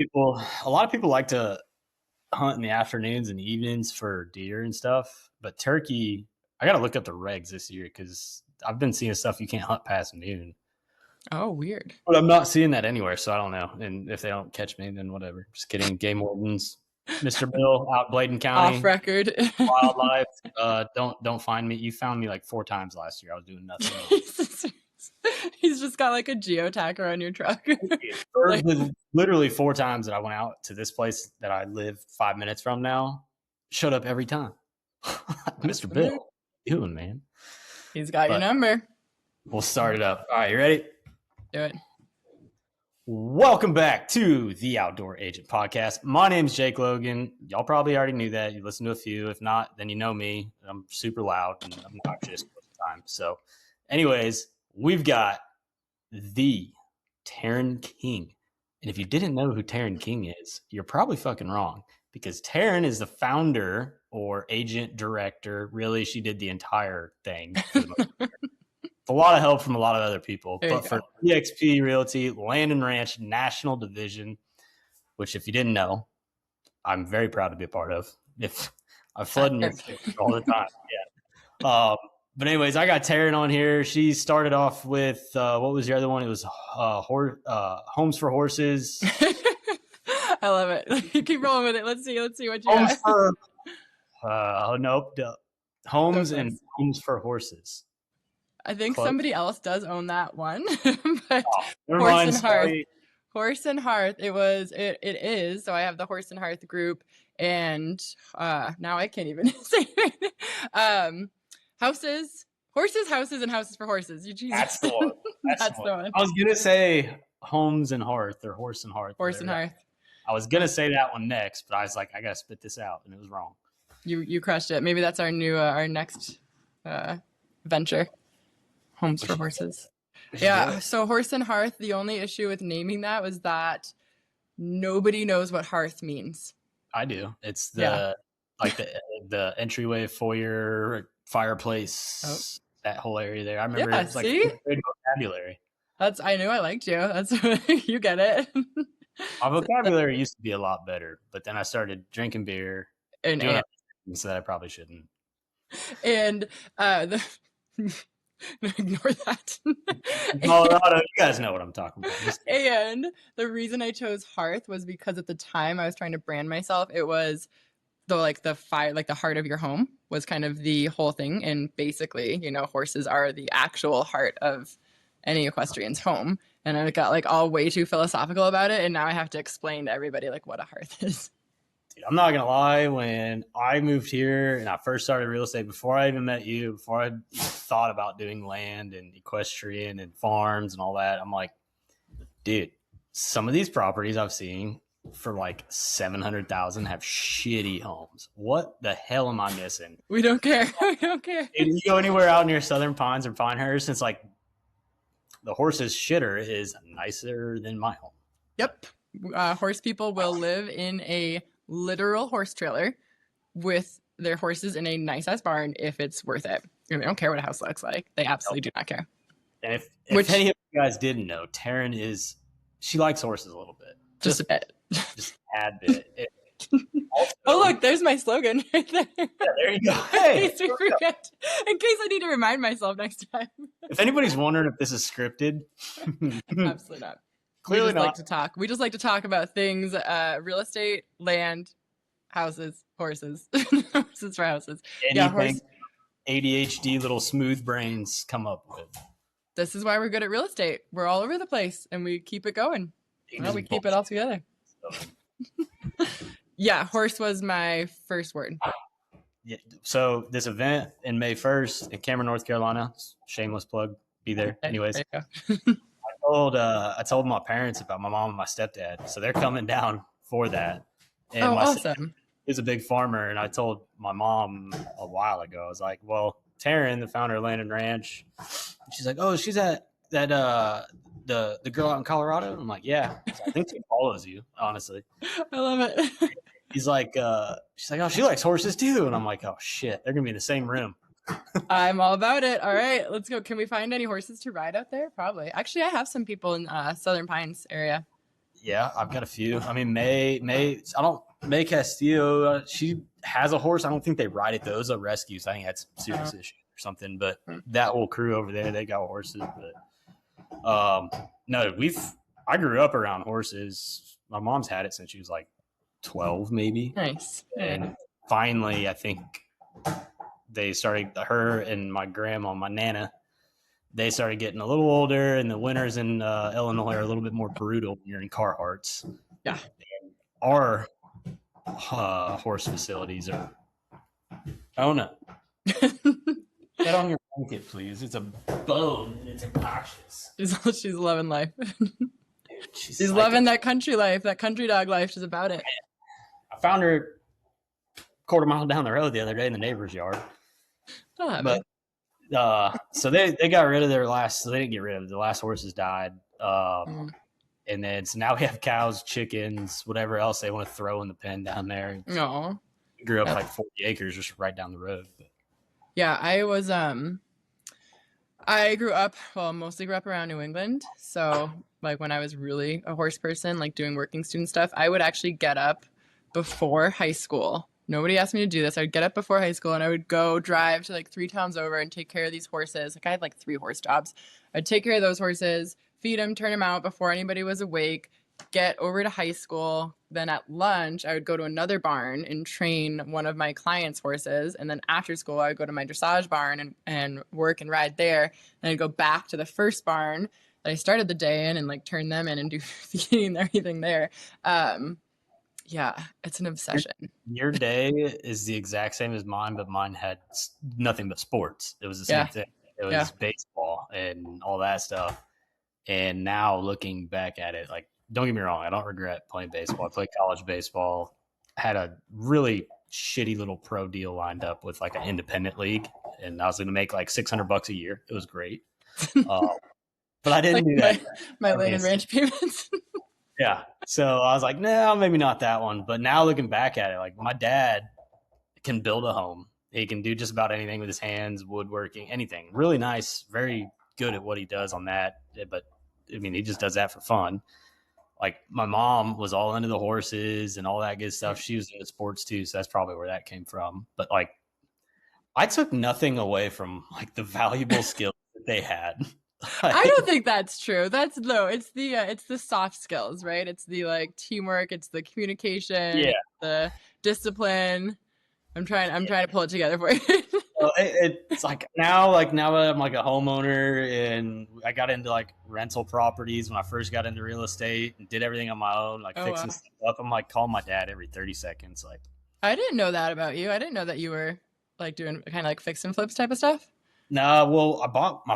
A lot of people like to hunt in the afternoons and evenings for deer and stuff, but turkey, I got to look up the regs this year because I've been seeing stuff you can't hunt past noon. Oh, weird. But I'm not seeing that anywhere, so I don't know. And if they don't catch me, then whatever. Just kidding. Game wardens, Mr. Bill, out Bladen Off County, record. wildlife. Don't find me. You found me like 4 times last year. I was doing nothing wrong. He's just got like a geotag around your truck. Like, literally 4 times that I went out to this place that I live 5 minutes from now, showed up every time. Mr. Bill, what you doing, man? He's got your number. We'll start it up. All right, you ready? Do it. Welcome back to the Outdoor Agent Podcast. My name is Jake Logan. Y'all probably already knew that. You listened to a few. If not, then you know me. I'm super loud and obnoxious most of the time. So, anyways, we've got the Taryn King. And if you didn't know who Taryn King is, you're probably fucking wrong because Taryn is the founder or agent director. Really, she did the entire thing. A lot of help from a lot of other people. But for EXP Realty, Land and Ranch National Division, which if you didn't know, I'm very proud to be a part of. If I flood in all the time. Yeah. But anyways, I got Taryn on here. She started off with what was the other one? It was Homes for Horses. I love it. You keep rolling with it. Let's see what you got. Homes and Homes for Horses. I think somebody else does own that one. But Horse and Hearth. It is. So I have the Horse and Hearth group, and now I can't even say it. Horses, houses, and houses for horses. That's the one. That's the one. I was gonna say Homes and Hearth or Horse and Hearth. Horse and Hearth. I was gonna say that one next, but I was like, I gotta spit this out, and it was wrong. You crushed it. Maybe that's our new our next venture. Homes for Horses. Yeah. So Horse and Hearth. The only issue with naming that was that nobody knows what hearth means. I do. It's the entryway, foyer, fireplace. Oh. That whole area there. I remember it was like good vocabulary. I knew I liked you. That's you get it. My vocabulary used to be a lot better, but then I started drinking beer and doing things that I probably shouldn't. And ignore that. Colorado, you guys know what I'm talking about. And the reason I chose Hearth was because at the time I was trying to brand myself. It was the fire, like the heart of your home was kind of the whole thing. And basically, horses are the actual heart of any equestrian's home. And I got like all way too philosophical about it. And now I have to explain to everybody like what a hearth is. Dude, I'm not going to lie. When I moved here and I first started real estate, before I even met you, before I thought about doing land and equestrian and farms and all that, I'm like, dude, some of these properties I've seen for like $700,000 have shitty homes. What the hell am I missing? We don't care. We don't care. If you go anywhere out near Southern Pines or Pinehurst, it's like the horse's shitter is nicer than my home. Yep. Horse people will live in a literal horse trailer with their horses in a nice ass barn if it's worth it. They don't care what a house looks like. They absolutely do not care. And if any of you guys didn't know, Taryn she likes horses a little bit. Just a bit. Just a tad bit. Also, look, there's my slogan right there. Yeah, there you go. Hey, in case I need to remind myself next time. If anybody's wondering if this is scripted, absolutely not. Clearly not. We just like to talk about things, real estate, land, houses, horses, horses for houses. Anything ADHD little smooth brains come up with. This is why we're good at real estate. We're all over the place and we keep it going. We keep it all together. Yeah, horse was my first word. Yeah. So this event in May 1st in Cameron, North Carolina, shameless plug, be there. Anyways, there I told my parents about my mom and my stepdad, so they're coming down for that. And awesome. He's a big farmer, and I told my mom a while ago, I was like, well, Taryn, the founder of Land and Ranch, she's like, oh, she's at that the girl out in Colorado? I'm like, yeah. I think she follows you, honestly. I love it. He's like, she's like, oh, she likes horses too. And I'm like, oh shit, they're gonna be in the same room. I'm all about it. All right, let's go. Can we find any horses to ride out there? Probably. Actually, I have some people in Southern Pines area. Yeah, I've got a few. I mean, May Castillo, she has a horse. I don't think they ride it, though. It was a rescue, so I think that's serious issue or something. But that whole crew over there, they got horses. But no, I grew up around horses. My mom's had it since she was like 12, maybe. Nice. And finally, I think they started, her and my grandma, my nana, they started getting a little older, and the winters in Illinois are a little bit more brutal when you're in Carhartts. Yeah. And our horse facilities are, I don't know. Get on your blanket, please. It's a bone, and it's obnoxious. She's loving life. Dude, she's loving that country life, that country dog life. She's about it. I found her a quarter mile down the road the other day in the neighbor's yard. But so they got rid of their last. So they didn't get rid of it. The last horses died. And then so now we have cows, chickens, whatever else they want to throw in the pen down there. No, grew up like 40 acres just right down the road. But. Yeah, I was I mostly grew up around New England. So like when I was really a horse person, like doing working student stuff, I would actually get up before high school. Nobody asked me to do this. I would get up before high school and I would go drive to like 3 towns over and take care of these horses. Like I had like 3 horse jobs. I'd take care of those horses, feed them, turn them out before anybody was awake, get over to high school. Then at lunch, I would go to another barn and train one of my clients' horses. And then after school, I would go to my dressage barn and work and ride there. And I'd go back to the first barn that I started the day in and like turn them in and do feeding and everything there. Yeah, it's an obsession. Your day is the exact same as mine, but mine had nothing but sports. It was the same thing. It was baseball and all that stuff. And now looking back at it, like, don't get me wrong, I don't regret playing baseball. I played college baseball, had a really shitty little pro deal lined up with like an independent league, and I was going to make like $600 a year. It was great. But I didn't do that. My land and ranch payments. Yeah. So I was like, no, maybe not that one. But now looking back at it, like my dad can build a home. He can do just about anything with his hands, woodworking, anything. Really nice, very good at what he does on that. But I mean, he just does that for fun. Like my mom was all into the horses and all that good stuff. She was into sports too. So that's probably where that came from. But like, I took nothing away from like the valuable skills that they had. I don't think that's true. It's the soft skills, right? It's the like teamwork, it's the communication, the discipline. I'm trying to pull it together for you. It's like now that I'm like a homeowner and I got into like rental properties when I first got into real estate and did everything on my own, like fixing stuff up. I'm like calling my dad every 30 seconds. Like, I didn't know that about you. I didn't know that you were like doing kind of like fix and flips type of stuff. No, well, I bought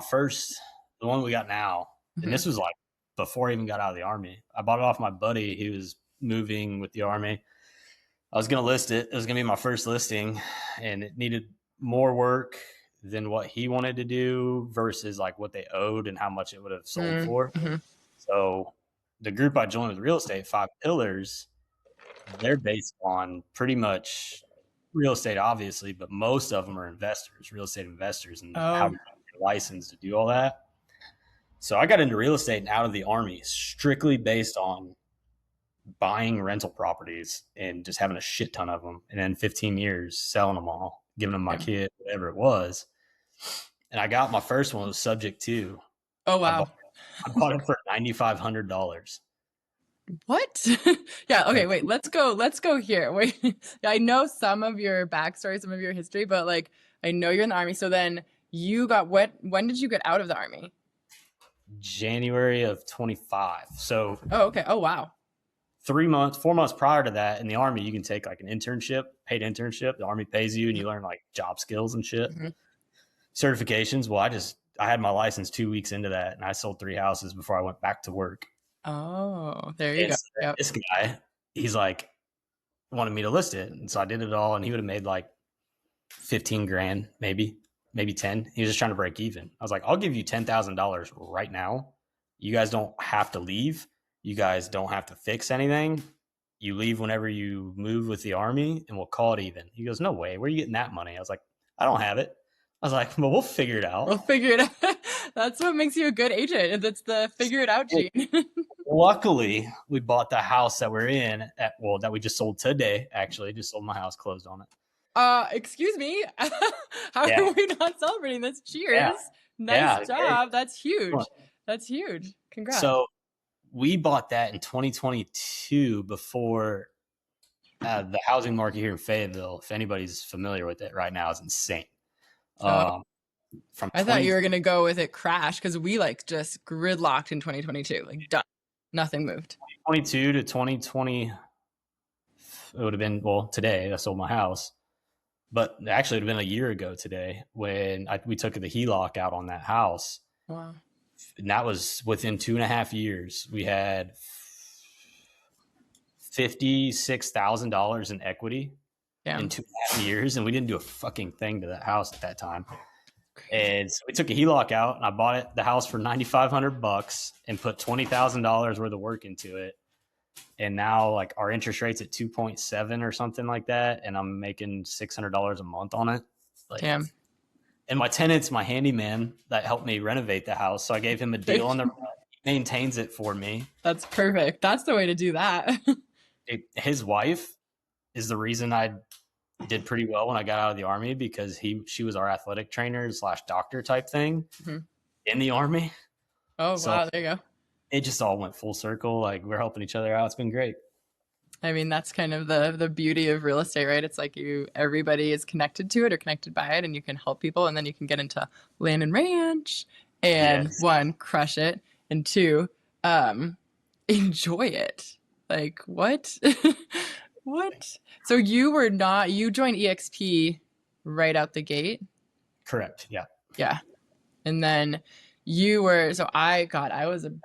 the one we got now, and this was like before I even got out of the Army. I bought it off my buddy. He was moving with the Army. I was going to list it. It was going to be my first listing, and it needed more work than what he wanted to do versus like what they owed and how much it would have sold for. So the group I joined with real estate, 5 Pillars, they're based on pretty much real estate, obviously, but most of them are investors, real estate investors, and how to get a license to do all that. So I got into real estate and out of the Army strictly based on buying rental properties and just having a shit ton of them. And then 15 years selling them all, giving them my kid, whatever it was. And I got my first one was subject to. Oh, wow. I bought it for $9,500. What? Yeah. Okay. Wait, let's go here. Wait, I know some of your backstory, some of your history, but like, I know you're in the Army. So then when did you get out of the Army? January of 25. So, okay. Oh, wow. 4 months prior to that in the Army, you can take like an internship, paid internship. The Army pays you and you learn like job skills and shit. Certifications. Well, I had my license 2 weeks into that and I sold 3 houses before I went back to work. Oh, there you go. Yep. This guy, he's like, wanted me to list it. And so I did it all and he would have made like 15 grand, maybe 10. He was just trying to break even. I was like, I'll give you $10,000 right now. You guys don't have to leave. You guys don't have to fix anything. You leave whenever you move with the Army and we'll call it even. He goes, no way. Where are you getting that money? I was like, I don't have it. I was like, well, we'll figure it out. We'll figure it out. That's what makes you a good agent. That's the figure it out gene. Luckily, we bought the house that we're in that we just sold today. Actually, just sold my house, closed on it. Excuse me. How Yeah. are we not celebrating this? Cheers. Yeah. Nice Yeah. job. That's huge. That's huge. Congrats. So we bought that in 2022 before the housing market here in Fayetteville, if anybody's familiar with it right now, is insane. From I thought you were going to go with it crash because we like just gridlocked in 2022. Like done. Nothing moved. 2022 to 2020, it would have been, well, today I sold my house. But actually, it would have been a year ago today when we took the HELOC out on that house. Wow. And that was within 2.5 years. We had $56,000 in equity in 2.5 years, and we didn't do a fucking thing to that house at that time. And so we took a HELOC out, and I bought the house for $9,500 and put $20,000 worth of work into it. And now, like, our interest rate's at 2.7 or something like that, and I'm making $600 a month on it. Like, damn. And my tenant's my handyman that helped me renovate the house, so I gave him a deal on the rent. He maintains it for me. That's perfect. That's the way to do that. His wife is the reason I did pretty well when I got out of the Army, because she was our athletic trainer / doctor type thing in the Army. Oh, so, wow. There you go. It just all went full circle. Like, we're helping each other out. It's been great. I mean, that's kind of the beauty of real estate, right? It's like everybody is connected to it or connected by it, and you can help people, and then you can get into land and ranch and one, crush it, and two, enjoy it. Like, what? What? So you joined EXP right out the gate? Correct. Yeah. Yeah. And then I was a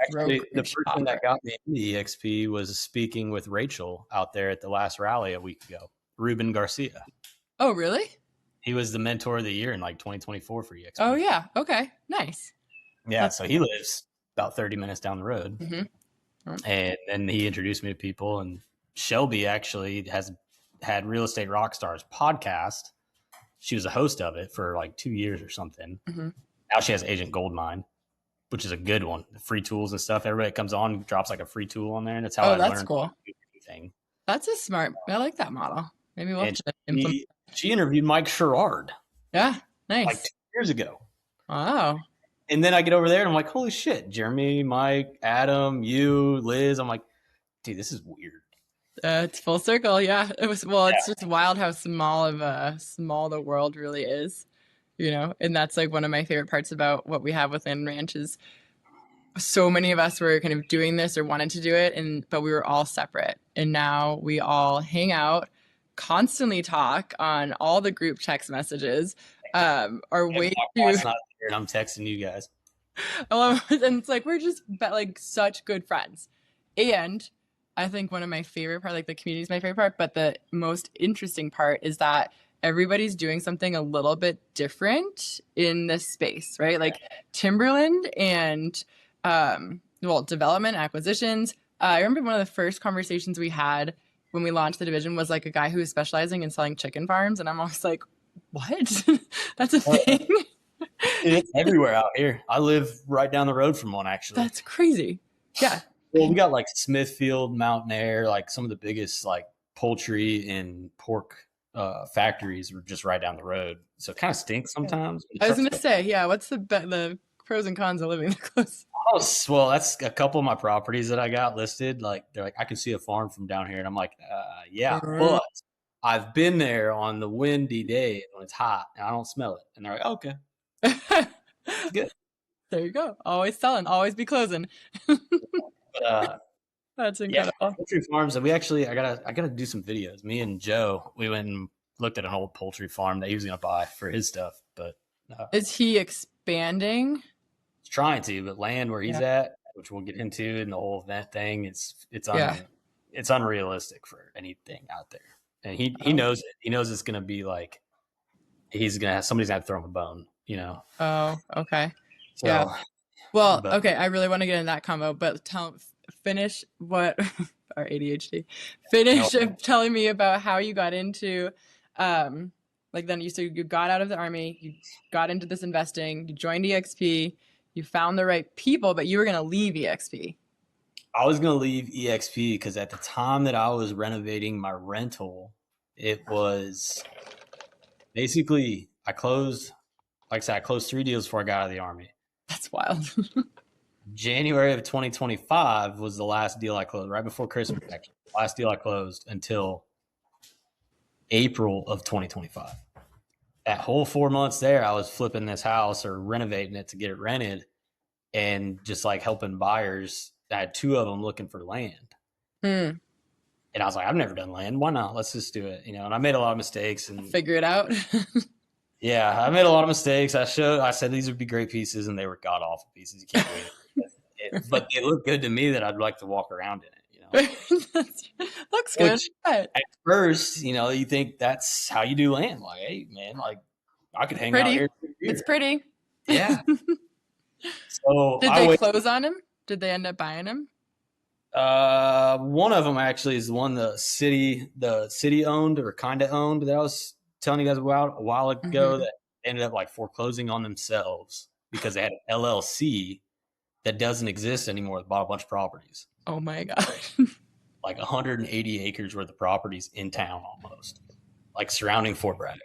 broke. Actually, the person that got me into EXP was speaking with Rachel out there at the last rally a week ago, Ruben Garcia. Oh, really? He was the mentor of the year in like 2024 for EXP. Oh, yeah. Okay. Nice. Yeah. So he lives about 30 minutes down the road. Mm-hmm. And then he introduced me to people, and Shelby actually has had Real Estate Rockstars podcast. She was a host of it for like 2 years or something. Mm-hmm. Now she has Agent Goldmine, which is a good one. The free tools and stuff. Everybody comes on, drops like a free tool on there, and that's how I learned cool. Everything. That's a smart. I like that model. Maybe we'll have to implement. She interviewed Mike Sherrard. Yeah, nice. Like 2 years ago. Wow. And then I get over there and I'm like, holy shit, Jeremy, Mike, Adam, you, Liz. I'm like, dude, this is weird. It's full circle. Yeah. It's just wild how small the world really is, and that's like one of my favorite parts about what we have within Ranch is so many of us were kind of doing this or wanted to do it, but we were all separate. And now we all hang out, constantly talk on all the group text messages. And I'm texting you guys. And it's like, we're just like such good friends. And I think one of my favorite part, like the community is my favorite part, but the most interesting part is that everybody's doing something a little bit different in this space, right? Like Timberland and, development, acquisitions. I remember one of the first conversations we had when we launched the division was like a guy who was specializing in selling chicken farms. And I'm always like, what? That's a thing? It's everywhere out here. I live right down the road from one, actually. That's crazy. Yeah. Well, we got like Smithfield, Mountain Air, like some of the biggest like poultry and pork factories were just right down the road. So it kind of stinks sometimes. I was going to say, yeah, what's the pros and cons of living that close? Oh, well, that's a couple of my properties that I got listed. Like, they're like, I can see a farm from down here. And I'm like, yeah, but I've been there on the windy day when it's hot and I don't smell it. And they're like, okay. Good. There you go. Always selling, always be closing. That's incredible. Yeah, poultry farms. And I gotta do some videos. Me and Joe, we went and looked at an old poultry farm that he was gonna buy for his stuff. But is he expanding? He's trying to, but land where he's at, which we'll get into in the whole event thing, it's unrealistic for anything out there. And he knows it. He knows it's gonna be like somebody's gonna have to throw him a bone. Oh, okay. So, yeah. Well, okay. I really want to get in that combo, but finish what our ADHD. Finish telling me about how you got into, then you said you got out of the Army, you got into this investing, you joined EXP, you found the right people, but you were going to leave EXP. I was going to leave EXP because at the time that I was renovating my rental, it was basically, I closed, like I said, I closed 3 deals before I got out of the Army. That's wild. January of 2025 was the last deal I closed, right before Christmas, actually. Last deal I closed until April of 2025. That whole 4 months there, I was flipping this house or renovating it to get it rented and just like helping buyers. I had 2 of them looking for land. Hmm. And I was like, I've never done land. Why not? Let's just do it. And I made a lot of mistakes and Figure it out. yeah, I made a lot of mistakes. I said these would be great pieces and they were god awful pieces. You can't wait. But they look good to me that I'd like to walk around in it, Looks good. Which at first, you think that's how you do land. Like, hey, man, like I could hang out here. It's pretty. Yeah. So Did they close on him? Did they end up buying him? One of them actually is the one the city owned or kind of owned that I was telling you guys about a while ago that ended up like foreclosing on themselves because they had an LLC that doesn't exist anymore. They bought a bunch of properties. Oh my God. Like 180 acres worth of properties in town almost, like surrounding Fort Braddock.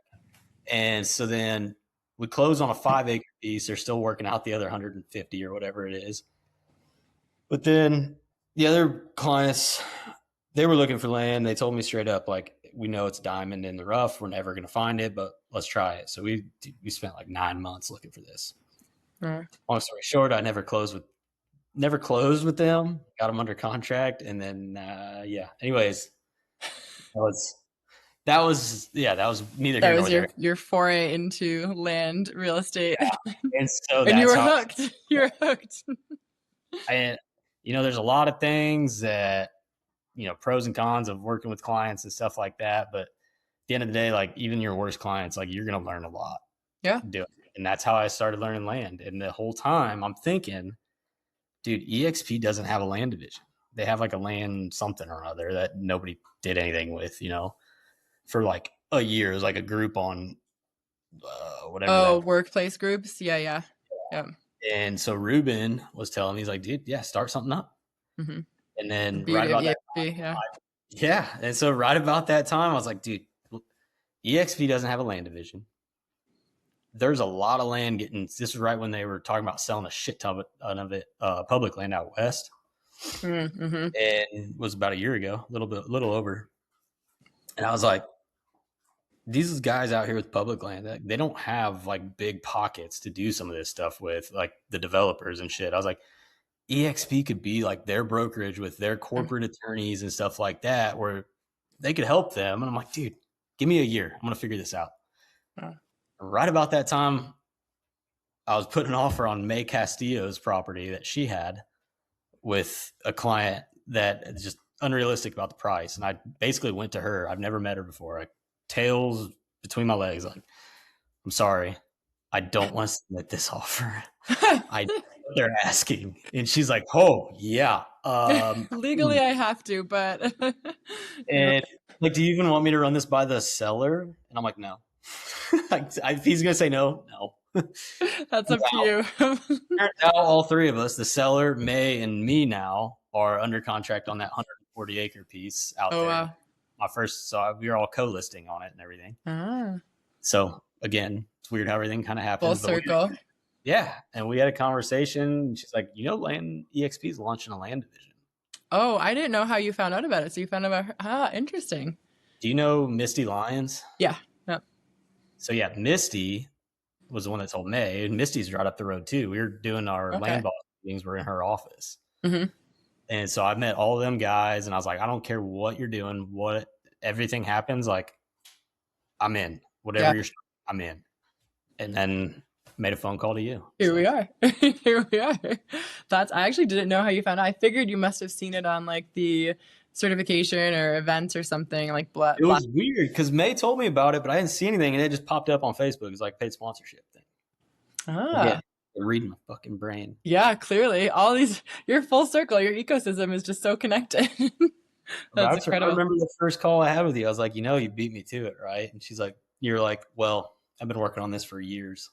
And so then we closed on a 5-acre piece. They're still working out the other 150 or whatever it is. But then the other clients, they were looking for land. They told me straight up, like, we know it's diamond in the rough. We're never going to find it, but let's try it. So we spent like 9 months looking for this. Long story short, I never closed with them. Got them under contract, and then yeah. Anyways, that was neither here nor there. Your foray into land real estate. Yeah. And so and you were hooked. You were hooked. And there's a lot of things that pros and cons of working with clients and stuff like that. But at the end of the day, like even your worst clients, like you're gonna learn a lot. Yeah. And that's how I started learning land. And the whole time I'm thinking, dude, EXP doesn't have a land division. They have like a land something or other that nobody did anything with, for like a year. It was like a group on whatever. Oh, workplace groups. Yeah. And so Ruben was telling me, he's like, dude, yeah, start something up. Mm-hmm. And then right about that time, And so right about that time, I was like, dude, EXP doesn't have a land division. There's a lot of land this is right when they were talking about selling a shit ton of it, public land out west. Mm-hmm. And it was about a year ago, a little over. And I was like, these guys out here with public land, they don't have like big pockets to do some of this stuff with, like the developers and shit. I was like, EXP could be like their brokerage with their corporate attorneys and stuff like that, where they could help them. And I'm like, dude, give me a year. I'm going to figure this out. Right about that time, I was putting an offer on May Castillo's property that she had with a client that is just unrealistic about the price. And I basically went to her. I've never met her before. I tails between my legs. Like, I'm sorry. I don't want to submit this offer. They're asking. And she's like, oh, yeah. Legally, I have to, but. And like, do you even want me to run this by the seller? And I'm like, no. If he's going to say no. That's up to you. Now all 3 of us, the seller, May, and me now, are under contract on that 140-acre piece out there. Wow. So we were all co-listing on it and everything. So again, it's weird how everything kind of happens. Full circle. And we had a conversation. She's like, Land EXP is launching a land division. Oh, I didn't know how you found out about it. So you found out about interesting. Do you know Misty Lyons? Yeah. Yep. So yeah, Misty was the one that told May, and Misty's right up the road too. We were doing our land boss meetings. We're in her office. Mm-hmm. And so I met all of them guys, and I was like, I don't care what you're doing, what everything happens, like I'm in. Whatever I'm in. And then made a phone call to you. Here we are. I actually didn't know how you found out. I figured you must have seen it on like the certification or events or something like it was weird because May told me about it, but I didn't see anything, and it just popped up on Facebook. It's like paid sponsorship thing. I'm reading my fucking brain. Yeah, clearly all these, your full circle, your ecosystem is just so connected. That's incredible. I remember the first call I had with you. I was like, you beat me to it, right? And she's like, you're like, well, I've been working on this for years.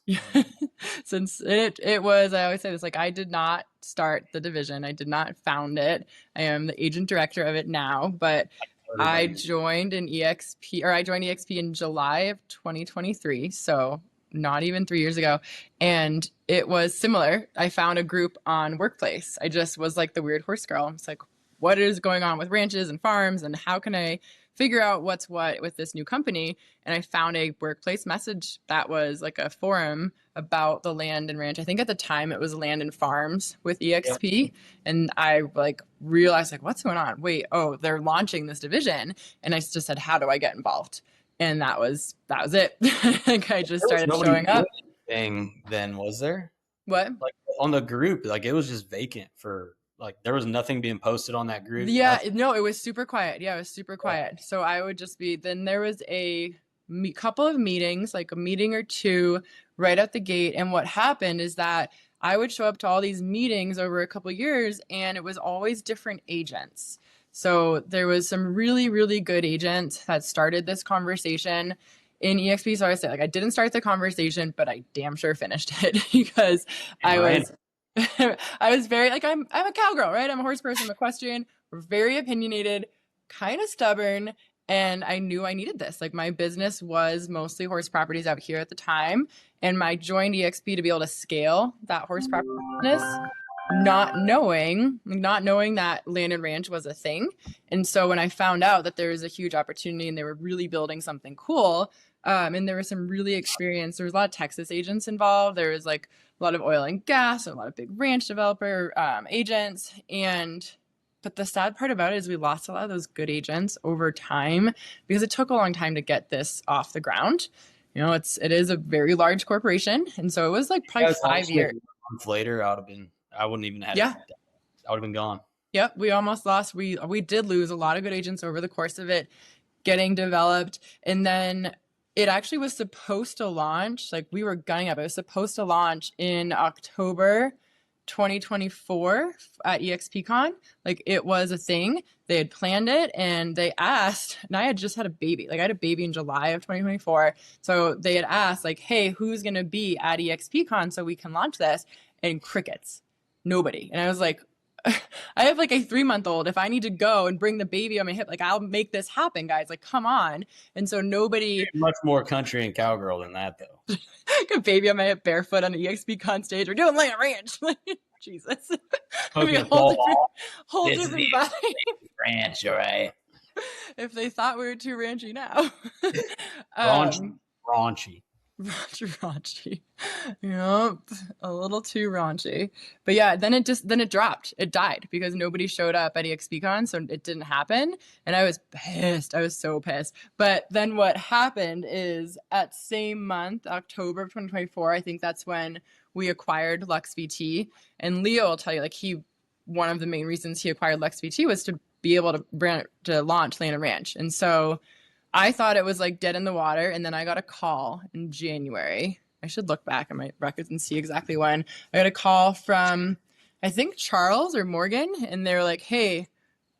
Since it was, I always say this, like, I did not start the division. I did not found it. I am the agent director of it now, but I joined EXP in July of 2023. So not even 3 years ago. And it was similar. I found a group on Workplace. I just was like the weird horse girl. It's like, what is going on with ranches and farms, and how can I figure out what's what with this new company? And I found a Workplace message that was like a forum about the land and ranch. I think at the time it was Land and Farms with EXP. And I like realized, like, what's going on? Wait, oh, they're launching this division. And I just said, how do I get involved? And that was it. Like, I just started showing up. Thing then, was there? What? Like on the group, like it was just vacant for like there was nothing being posted on that group. Yeah, no, it was super quiet. Yeah, it was super quiet. So I would just be, then there was a couple of meetings, like a meeting or two right at the gate. And what happened is that I would show up to all these meetings over a couple of years, and it was always different agents. So there was some really, really good agents that started this conversation in EXP. So I say, like, I didn't start the conversation, but I damn sure finished it because I was very, like, I'm a cowgirl, right? I'm a horse person, I'm equestrian. We're very opinionated, kind of stubborn, and I knew I needed this. Like, my business was mostly horse properties out here at the time, and I joined EXP to be able to scale that horse property business, not knowing that land and ranch was a thing. And so when I found out that there was a huge opportunity and they were really building something cool, and there was some really experienced, there was a lot of Texas agents involved. There was like a lot of oil and gas and a lot of big ranch developer agents. But the sad part about it is we lost a lot of those good agents over time because it took a long time to get this off the ground. You know, it is a very large corporation. And so it was like probably 5 years. A month later, I wouldn't even have yeah. I would have been gone. Yep. We almost lost. We did lose a lot of good agents over the course of it getting developed. And then it actually was supposed to launch, like we were gunning up. It was supposed to launch in October 2024 at EXPCon. Like, it was a thing. They had planned it and they asked, and I had just had a baby. Like, I had a baby in July of 2024. So they had asked, like, hey, who's going to be at EXPCon so we can launch this? And crickets. Nobody. And I was like, I have like a 3-month-old. If I need to go and bring the baby on my hip, like, I'll make this happen, guys. Like, come on. And so nobody. Much more country and cowgirl than that, though. A baby on my hip, barefoot on the EXPCon stage. We're doing Land Ranch. Jesus. Okay, a whole different vibe. Ranch, all right. If they thought we were too ranchy now. Raunchy. Raunchy. Yep. A little too raunchy. But yeah, then it dropped. It died because nobody showed up at EXPCon, so it didn't happen. And I was pissed. I was so pissed. But then what happened is at same month, October of 2024, I think that's when we acquired Lux VT. And Leo will tell you, like, one of the main reasons he acquired Lux VT was to be able to launch Land and Ranch. And so I thought it was like dead in the water. And then I got a call in January. I should look back at my records and see exactly when. I got a call from, I think, Charles or Morgan. And they were like, hey,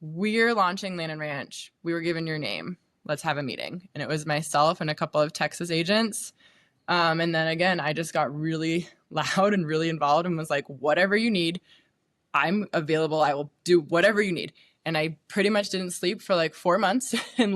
we're launching Land and Ranch. We were given your name. Let's have a meeting. And it was myself and a couple of Texas agents. And then again, I just got really loud and really involved and was like, whatever you need, I'm available. I will do whatever you need. And I pretty much didn't sleep for like 4 months and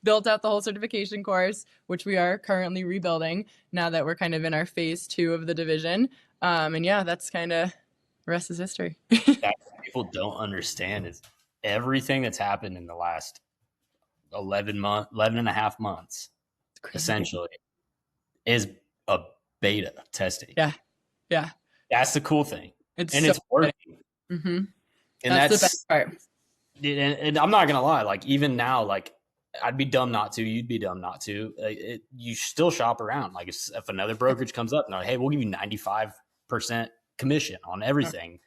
built out the whole certification course, which we are currently rebuilding now that we're kind of in our phase 2 of the division. And yeah, that's kind of the rest is history. That people don't understand is everything that's happened in the last 11 and a half months, essentially, is a beta testing. Yeah. Yeah. That's the cool thing. It's working. Mm-hmm. And that's the best part. And I'm not going to lie, like, even now, like, I'd be dumb not to, you'd be dumb not to. You still shop around. Like, if another brokerage comes up and like, hey, we'll give you 95% commission on everything.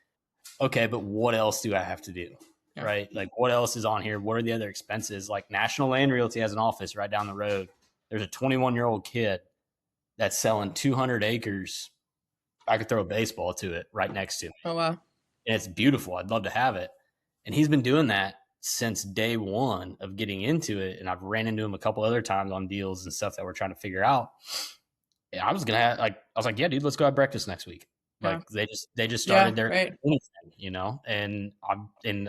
Okay, but what else do I have to do? Yeah. Right? Like, what else is on here? What are the other expenses? Like, National Land Realty has an office right down the road. There's a 21-year-old kid that's selling 200 acres. I could throw a baseball to it right next to me. Oh, wow. And it's beautiful. I'd love to have it. And he's been doing that since day one of getting into it. And I've ran into him a couple other times on deals and stuff that we're trying to figure out. I was gonna have, like, I was like, yeah, dude, let's go have breakfast next week. Yeah. Like they just Yeah. started their Right. anything, and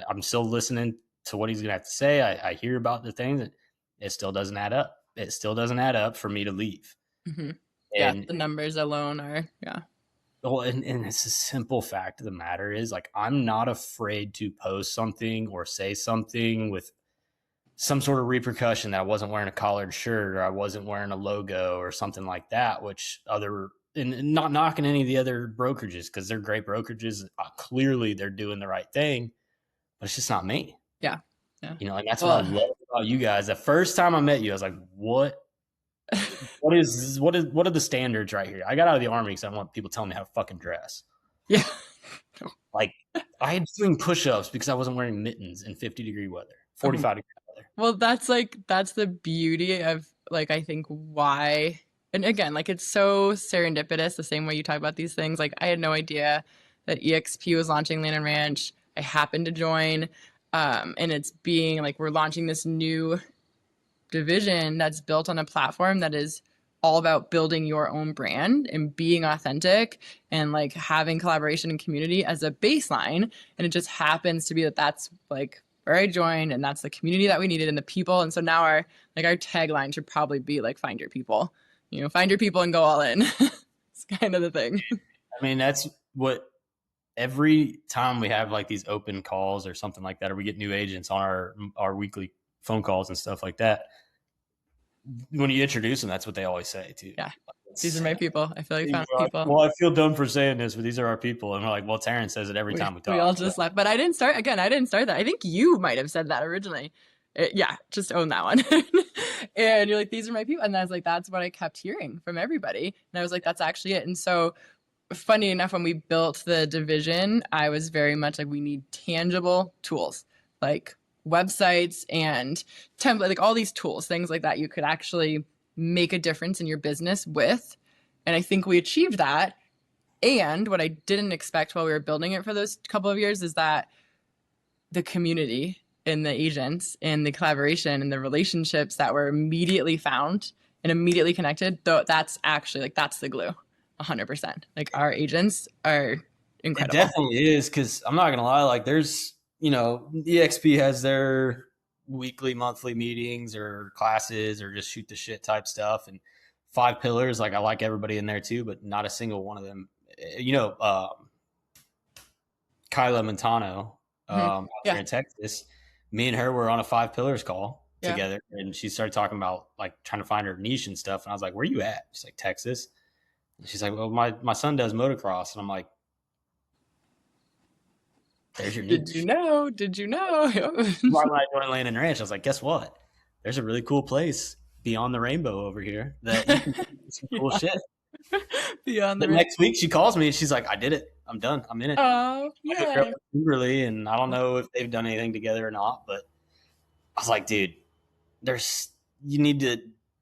I'm still listening to what he's gonna have to say. I hear about the things, and it still doesn't add up. It still doesn't add up for me to leave. Hmm. Yeah. And The numbers alone are, yeah. well, and it's a simple fact of the matter is, like, I'm not afraid to post something or say something with some sort of repercussion that I wasn't wearing a collared shirt or I wasn't wearing a logo or something like that, which other, and not knocking any of the other brokerages because they're great brokerages. Clearly they're doing the right thing, but it's just not me, Yeah. Yeah. and that's what I Well, love about you guys. The first time I met you, I was like, what are the standards right here? I got out of the army because I want people telling me how to fucking dress. yeah. Like, I had doing push-ups because I wasn't wearing mittens in 50-degree weather, 45-degree weather. Well, that's the beauty of, like, I think why, and again, like, it's so serendipitous the same way you talk about these things. Like, I had no idea that EXP was launching Land and Ranch. I happened to join, and it's being like we're launching this new division that's built on a platform that is all about building your own brand and being authentic and like having collaboration and community as a baseline. And it just happens to be that that's like where I joined, and that's the community that we needed and the people. And so now our tagline should probably be like, find your people, find your people and go all in. It's kind of the thing. I mean, that's what every time we have like these open calls or something like that, or we get new agents on our weekly phone calls and stuff like that. When you introduce them, that's what they always say too. Yeah. These are my people. I feel like found people. Well, I feel dumb for saying this, but these are our people. And we're like, well, Taryn says it every time we talk. We all just left. But I didn't start that. I think you might have said that originally. Yeah, just own that one. And you're like, these are my people. And I was like, that's what I kept hearing from everybody. And I was like, that's actually it. And so funny enough, when we built the division, I was very much like, we need tangible tools, like websites and template, like all these tools, things like that you could actually make a difference in your business with. And I think we achieved that. And what I didn't expect while we were building it for those couple of years is that the community and the agents and the collaboration and the relationships that were immediately found and immediately connected, though, that's actually like, that's the glue. 100%. Like, our agents are incredible. It definitely is, because I'm not going to lie, like, there's, EXP has their weekly, monthly meetings or classes or just shoot the shit type stuff. And 5 pillars, like, I like everybody in there too, but not a single one of them. Kyla Montano, out here in Texas, me and her were on a 5 pillars call together, and she started talking about like trying to find her niche and stuff. And I was like, where you at? She's like, Texas. And she's like, well, my son does motocross. And I'm like, there's your niche. Did you know? Right when I joined Land and Ranch, I was like, guess what? There's a really cool place beyond the rainbow over here that you can do some cool shit. Beyond the next week, she calls me and she's like, I did it. I'm done. I'm in it. Oh, yeah. Kimberly, and I don't know if they've done anything together or not, but I was like, dude, you need to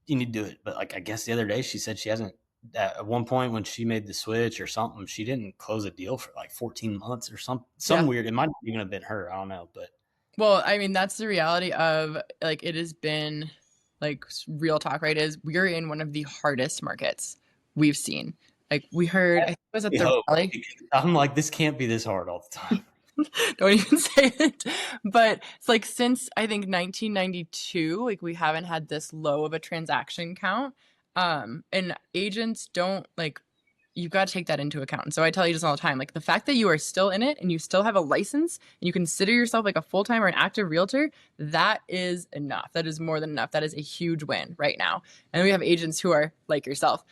do it. But like, I guess the other day she said she hasn't, at one point when she made the switch or something, she didn't close a deal for like 14 months or some weird. It might even have been her. I don't know, but well, I mean, that's the reality of like, it has been like real talk, right? Is we're in one of the hardest markets we've seen. Like, we heard, I think it was at the rally. I'm like, this can't be this hard all the time. Don't even say it. But it's like, since I think 1992, like, we haven't had this low of a transaction count. And agents don't, like, you've got to take that into account. And so I tell you just all the time, like, the fact that you are still in it and you still have a license and you consider yourself like a full-time or an active realtor, that is enough. That is more than enough. That is a huge win right now. And we have agents who are like yourself,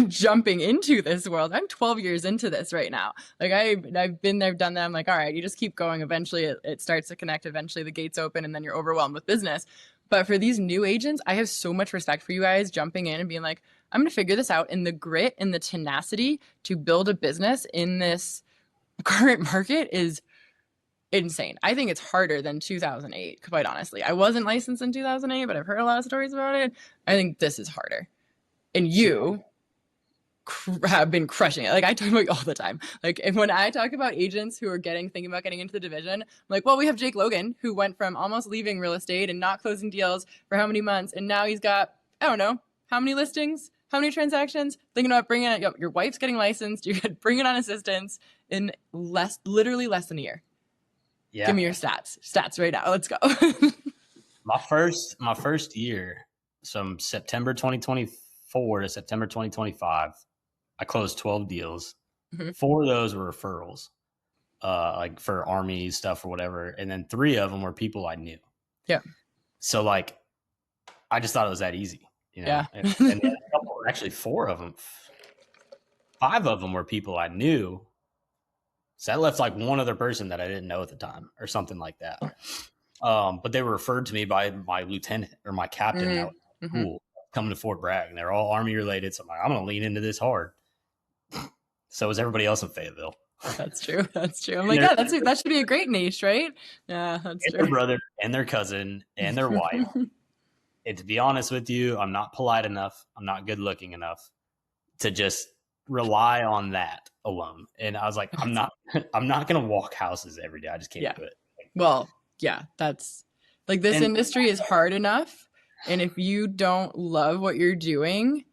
jumping into this world. I'm 12 years into this right now. Like, I've been there, done that. I'm like, all right, you just keep going. Eventually it starts to connect. Eventually the gates open and then you're overwhelmed with business. But for these new agents, I have so much respect for you guys jumping in and being like, I'm going to figure this out. And the grit and the tenacity to build a business in this current market is insane. I think it's harder than 2008, quite honestly. I wasn't licensed in 2008, but I've heard a lot of stories about it. I think this is harder. And you have been crushing it. Like, I talk about all the time. Like, and when I talk about agents who are thinking about getting into the division, I'm like, well, we have Jake Logan, who went from almost leaving real estate and not closing deals for how many months, and now he's got, I don't know, how many listings? how many transactions? Thinking about bringing it. Your wife's getting licensed. You're bringing on assistants in literally less than a year. Yeah. Give me your stats right now. Let's go. my first year, from September 2024 to September 2025, I closed 12 deals. 4 of those were referrals, like for Army stuff or whatever, and then 3 of them were people I knew. Yeah. So like, I just thought it was that easy, Yeah. and actually 4 of them, 5 of them were people I knew. So that left like one other person that I didn't know at the time, or something like that. But they were referred to me by my lieutenant or my captain. That was cool, coming to Fort Bragg, and they're all Army related. So I'm like, I'm going to lean into this hard. So is everybody else in Fayetteville. That's true. I'm like, yeah, that should be a great niche, right? Yeah, that's true. Their brother and their cousin and their wife. And to be honest with you, I'm not polite enough. I'm not good looking enough to just rely on that alone. And I was like, I'm not going to walk houses every day. I just can't do it. Well, yeah, that's like, this industry is hard enough. And if you don't love what you're doing,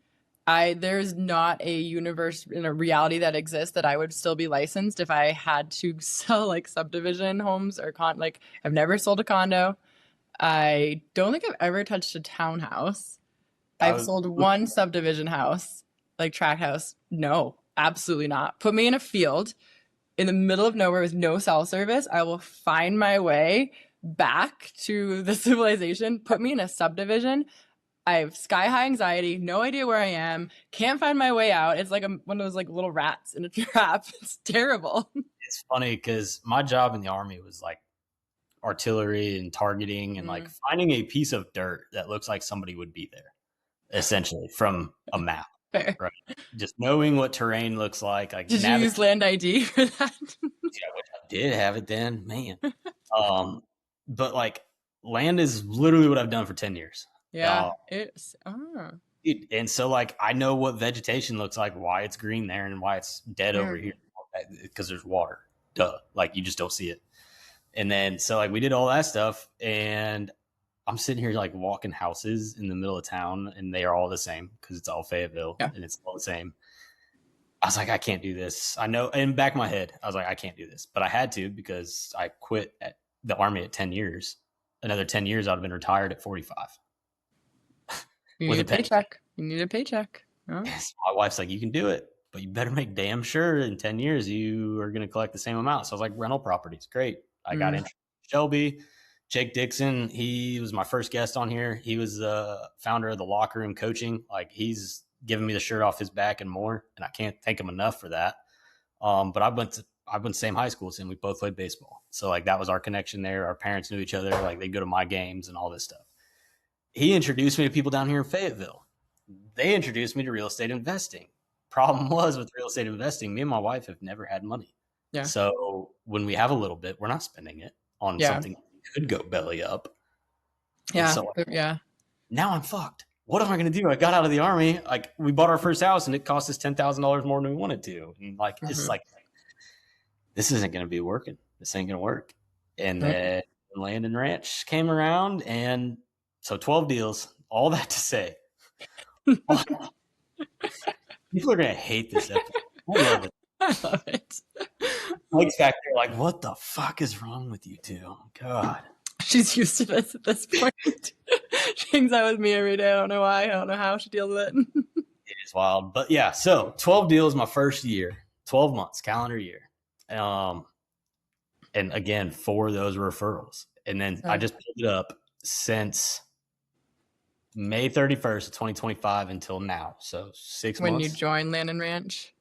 there's not a universe in a reality that exists that I would still be licensed if I had to sell like subdivision homes or like, I've never sold a condo. I don't think I've ever touched a townhouse. I've sold one subdivision house, like tract house. No, absolutely not. Put me in a field in the middle of nowhere with no cell service. I will find my way back to the civilization. Put me in a subdivision. I have sky high anxiety, no idea where I am, can't find my way out. It's like one of those like little rats in a trap. It's terrible. It's funny because my job in the Army was like artillery and targeting and like finding a piece of dirt that looks like somebody would be there, essentially, from a map. Fair. Right? Just knowing what terrain looks like. Did you use land ID for that? Yeah, I did have it then, man. But like, land is literally what I've done for 10 years. Yeah, and so like, I know what vegetation looks like, why it's green there, and why it's dead over here, because there's water. Duh, like you just don't see it. And then so like we did all that stuff, and I'm sitting here like walking houses in the middle of town, and they are all the same because it's all Fayetteville and it's all the same. I was like, I can't do this. I know, in the back of my head, I was like, I can't do this, but I had to because I quit at the Army at 10 years. Another 10 years, I'd have been retired at 45. You need a paycheck. You need a paycheck. Oh. Yes, my wife's like, you can do it, but you better make damn sure in 10 years you are going to collect the same amount. So I was like, rental properties, great. I got into Shelby. Jake Dixon, he was my first guest on here. He was the founder of the Locker Room Coaching. Like, he's giving me the shirt off his back and more, and I can't thank him enough for that. But I went to the same high school as him. We both played baseball. So like, that was our connection there. Our parents knew each other. Like, they'd go to my games and all this stuff. He introduced me to people down here in Fayetteville. They introduced me to real estate investing. Problem was, with real estate investing, me and my wife have never had money. Yeah. So when we have a little bit, we're not spending it on something that could go belly up. Yeah. So, now I'm fucked. What am I going to do? I got out of the Army. Like, we bought our first house and it cost us $10,000 more than we wanted to. And like, it's like, this isn't going to be working. This ain't going to work. And then Land and Ranch came around, and so 12 deals, all that to say, people are going to hate this episode. I love it. Mike's back there like, what the fuck is wrong with you two? God. She's used to this at this point. She hangs out with me every day. I don't know why. I don't know how she deals with it. It is wild. But yeah, so 12 deals my first year, 12 months, calendar year. And again, 4 of those were referrals. And then I just pulled it up since May 31st of 2025 until now. So 6 months. When you joined Land and Ranch?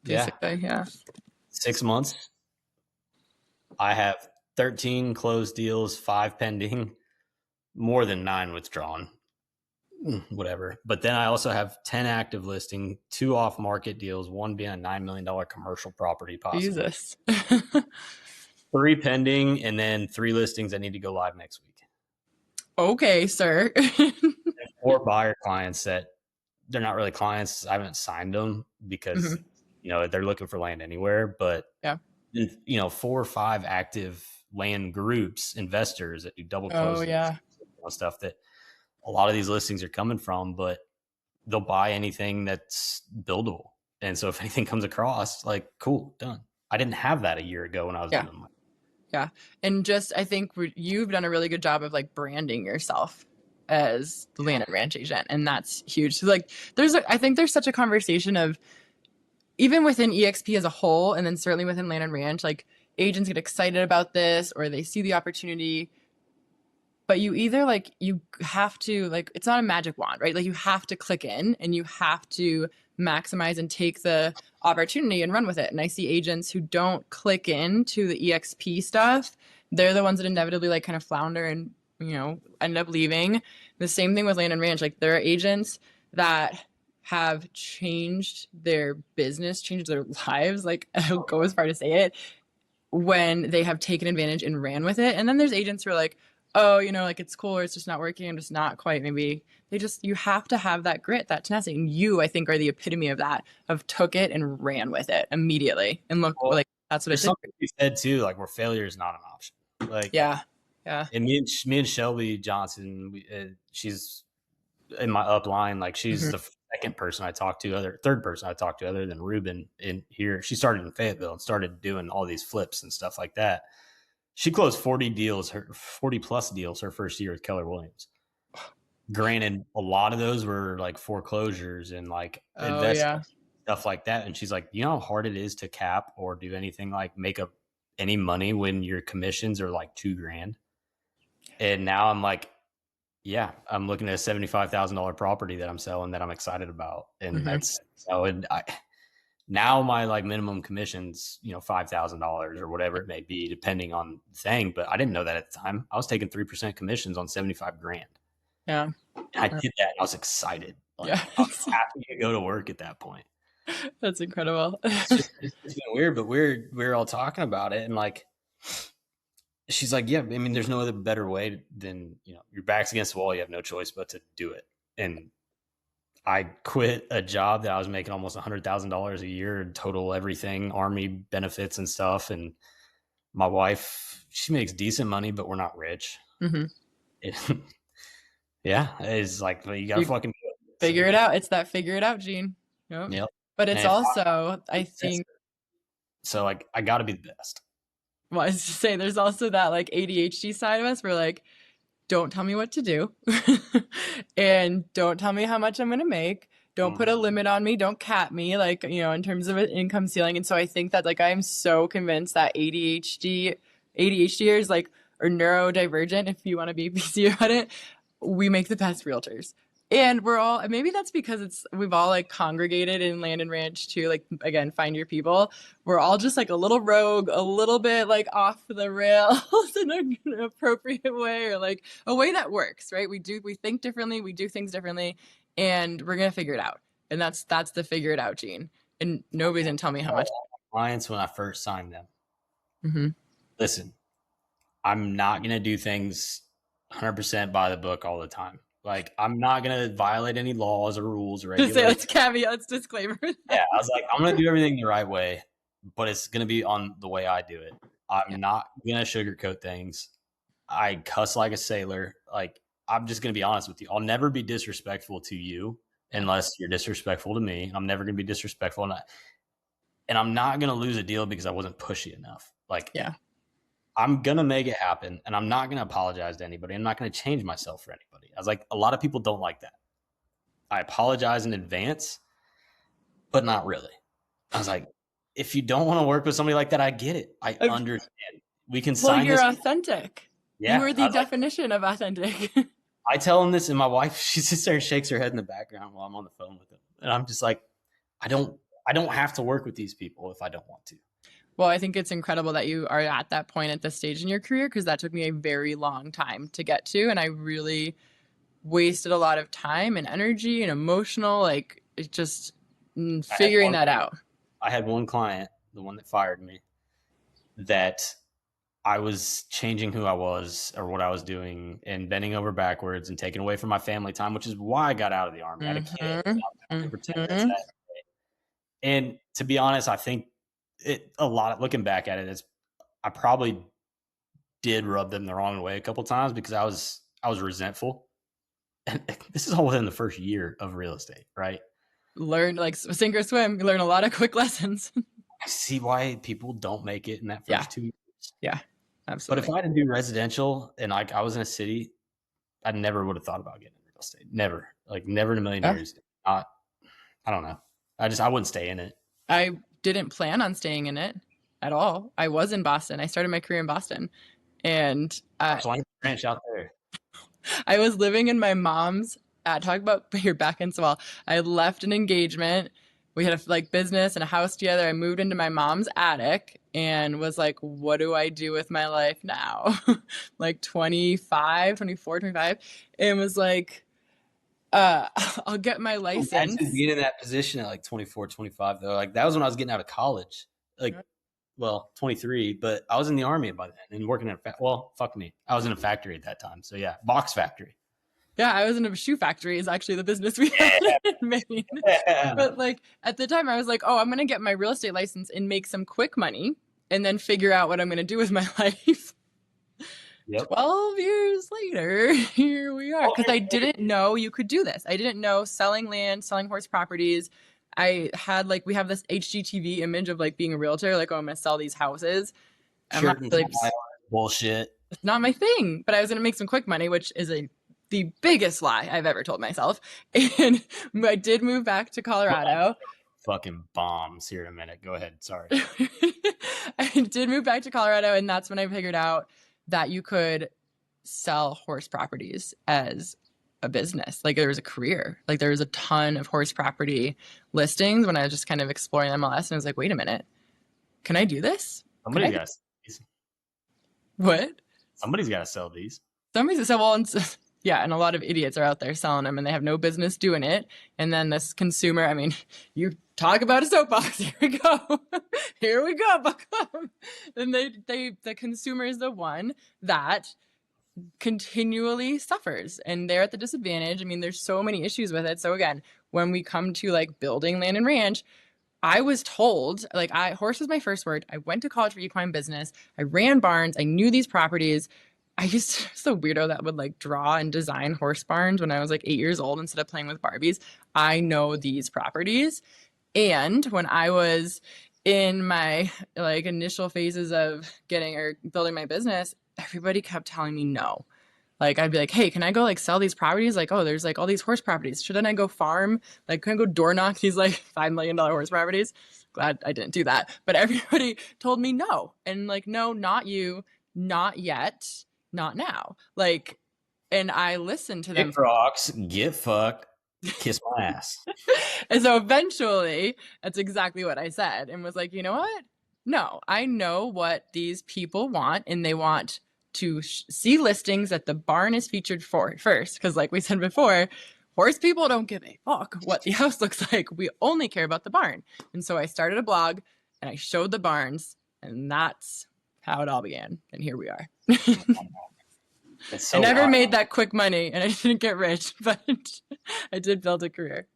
Basically, yeah. 6 months. I have 13 closed deals, 5 pending, more than 9 withdrawn, whatever. But then I also have 10 active listing, 2 off-market deals, 1 being a $9 million commercial property possibly. Jesus. 3 pending, and then 3 listings that need to go live next week. Okay, sir. 4 buyer clients that they're not really clients. I haven't signed them because, they're looking for land anywhere. But, 4 or 5 active land groups, investors that do double closings, stuff that a lot of these listings are coming from. But they'll buy anything that's buildable. And so if anything comes across, like, cool, done. I didn't have that a year ago when I was Yeah. doing my. Yeah. And just, I think you've done a really good job of like branding yourself as the land and ranch agent. And that's huge. So like I think there's such a conversation of, even within EXP as a whole, and then certainly within land and ranch, like agents get excited about this or they see the opportunity, but you either like, you have to like, it's not a magic wand, right? Like you have to click in and you have to maximize and take the opportunity and run with it. And I see agents who don't click into the EXP stuff. They're the ones that inevitably like kind of flounder and, end up leaving. The same thing with land and ranch. Like there are agents that have changed their business, changed their lives. Like I'll go as far to say it, when they have taken advantage and ran with it. And then there's agents who are like, oh, like it's cool or it's just not working. I'm just not quite, maybe you have to have that grit, that tenacity. And you, I think, are the epitome of that, of took it and ran with it immediately. And look, Well, like that's what it there's did. something you said too, like where failure is not an option. Like, Yeah. Yeah. and me and Shelby Johnson, she's in my upline. Like she's Mhm. the third person I talked to other than Ruben in here. She started in Fayetteville and started doing all these flips and stuff like that. She closed 40 plus deals her first year with Keller Williams. Granted, a lot of those were like foreclosures and like Oh, investment yeah. stuff like that. And she's like, you know how hard it is to cap or do anything like make up any money when your commissions are like $2,000. And now I'm like, yeah, I'm looking at a $75,000 property that I'm selling that I'm excited about. And Mhm. that's so, and now my like minimum commissions, $5,000 or whatever it may be, depending on the thing. But I didn't know that at the time. I was taking 3% commissions on 75 grand. Yeah. And I did that. And I was excited. Like Yeah. I was happy to go to work at that point. That's incredible. It's been weird, but we're all talking about it. And like, she's like, yeah, I mean, there's no other better way than, your back's against the wall. You have no choice but to do it. And I quit a job that I was making almost $100,000 a year in total everything, Army benefits and stuff. And my wife, she makes decent money, but we're not rich. Mhm. It, yeah, it's like you gotta You fucking do it. figure So, it out. It's that figure it out gene. Yep. yep. But it's And if also, I think, so, like I got to be the best. well, I was to say, there's also that like ADHD side of us where like, don't tell me what to do and don't tell me how much I'm going to make. Don't put a limit on me. Don't cap me, like, in terms of an income ceiling. And so I think that like, I'm so convinced that ADHDers like, or neurodivergent, if you want to be PC about it, we make the best realtors. And we're all, maybe that's because we've all like congregated in land and ranch too. Like, again, find your people. We're all just like a little rogue, a little bit like off the rails in an appropriate way, or like a way that works, right? We think differently, we do things differently, and we're going to figure it out. And that's the figure it out gene. And nobody's going to tell me how much. Clients, when I first signed them, Mm-hmm. listen, I'm not going to do things 100% by the book all the time. Like, I'm not going to violate any laws or rules or Just say, regulations. let's caveat, let's disclaimer. Yeah, I was like, I'm going to do everything the right way, but it's going to be on the way I do it. I'm not going to sugarcoat things. I cuss like a sailor. Like, I'm just going to be honest with you. I'll never be disrespectful to you unless you're disrespectful to me. I'm never going to be disrespectful. And I'm not going to lose a deal because I wasn't pushy enough. Like, Yeah. I'm going to make it happen, and I'm not going to apologize to anybody. I'm not going to change myself for anybody. I was like, a lot of people don't like that. I apologize in advance, but not really. I was like, if you don't want to work with somebody like that, I get it. I understand. We can Well, sign you're this. authentic. Yeah, You are the definition of authentic. I tell him this, and my wife, she sits there and shakes her head in the background while I'm on the phone with him. And I'm just like, I don't have to work with these people if I don't want to. Well, I think it's incredible that you are at that point at this stage in your career, because that took me a very long time to get to. And I really wasted a lot of time and energy and emotional, like it just figuring that out. I had one client, the one that fired me, that I was changing who I was or what I was doing and bending over backwards and taking away from my family time, which is why I got out of the Army. I had a kid. I had to protect that. And to be honest, I think looking back at it, I probably did rub them the wrong way a couple times because I was resentful. and this is all within the first year of real estate, right? Learn like sink or swim. You learn a lot of quick lessons. I see why people don't make it in that Yeah. first 2 years. Yeah, But if absolutely. I had to do residential and like I was in a city, I never would have thought about getting into real estate. Never. Like never in a million Yeah. years. Not, I don't know. I wouldn't stay in it. I didn't plan on staying in it at all. I was in Boston. I started my career in Boston. And Gosh, why don't you branch out there? I was living in my mom's. Talk about your back end swell. I left an engagement. We had a like business and a house together. I moved into my mom's attic and was like, what do I do with my life now? Like 25, 24, 25. And was like, I'll get my license. Imagine being in that position at like 24, 25 though. Like that was when I was getting out of college. Like, well, 23, but I was in the army by then and working at well, fuck me. I was in a factory at that time. So yeah, box factory. Yeah, I was in a shoe factory is actually the business we had in Maine. Yeah. But like at the time I was like, oh, I'm going to get my real estate license and make some quick money and then figure out what I'm going to do with my life. Yep. 12 years later, here we are. Because I didn't know you could do this. I didn't know selling land, selling horse properties. I had like, we have this HGTV image of like being a realtor, like, oh, I'm going to sell these houses. I'm not, like, bullshit. It's not my thing, but I was going to make some quick money, which is the biggest lie I've ever told myself. And I did move back to Colorado. Fucking bombs here in a minute. Go ahead. Sorry. I did move back to Colorado, and that's when I figured out that you could sell horse properties as a business. Like there was a career. Like there was a ton of horse property listings when I was just kind of exploring MLS, and I was like, wait a minute, can I do this? Somebody's got to sell these. What? Somebody's got to sell these. Somebody's so well. Yeah, and a lot of idiots are out there selling them and they have no business doing it. And then this consumer, I mean, you talk about a soapbox. Here we go. Here we go. And the consumer is the one that continually suffers and they're at the disadvantage. I mean, there's so many issues with it. So again, when we come to like building land and ranch, I was told, like, horse was my first word. I went to college for equine business. I ran barns. I knew these properties. I used to, so weirdo that would like draw and design horse barns when I was like 8 years old instead of playing with Barbies. I know these properties. And when I was in my like initial phases of getting or building my business, everybody kept telling me no. Like I'd be like, hey, can I go like sell these properties? Like, oh, there's like all these horse properties. Shouldn't I go farm? Like, can I go door knock these like $5 million horse properties? Glad I didn't do that. But everybody told me no. And like, no, not you, not yet. Not now. Like, and I listened to them. Get rocks, get fucked, kiss my ass. And so eventually, that's exactly what I said and was like, you know what? No, I know what these people want, and they want to see listings that the barn is featured for first. Because like we said before, horse people don't give a fuck what the house looks like. We only care about the barn. And so I started a blog and I showed the barns, and that's how it all began. And here we are. So I never made that quick money and I didn't get rich, but I did build a career.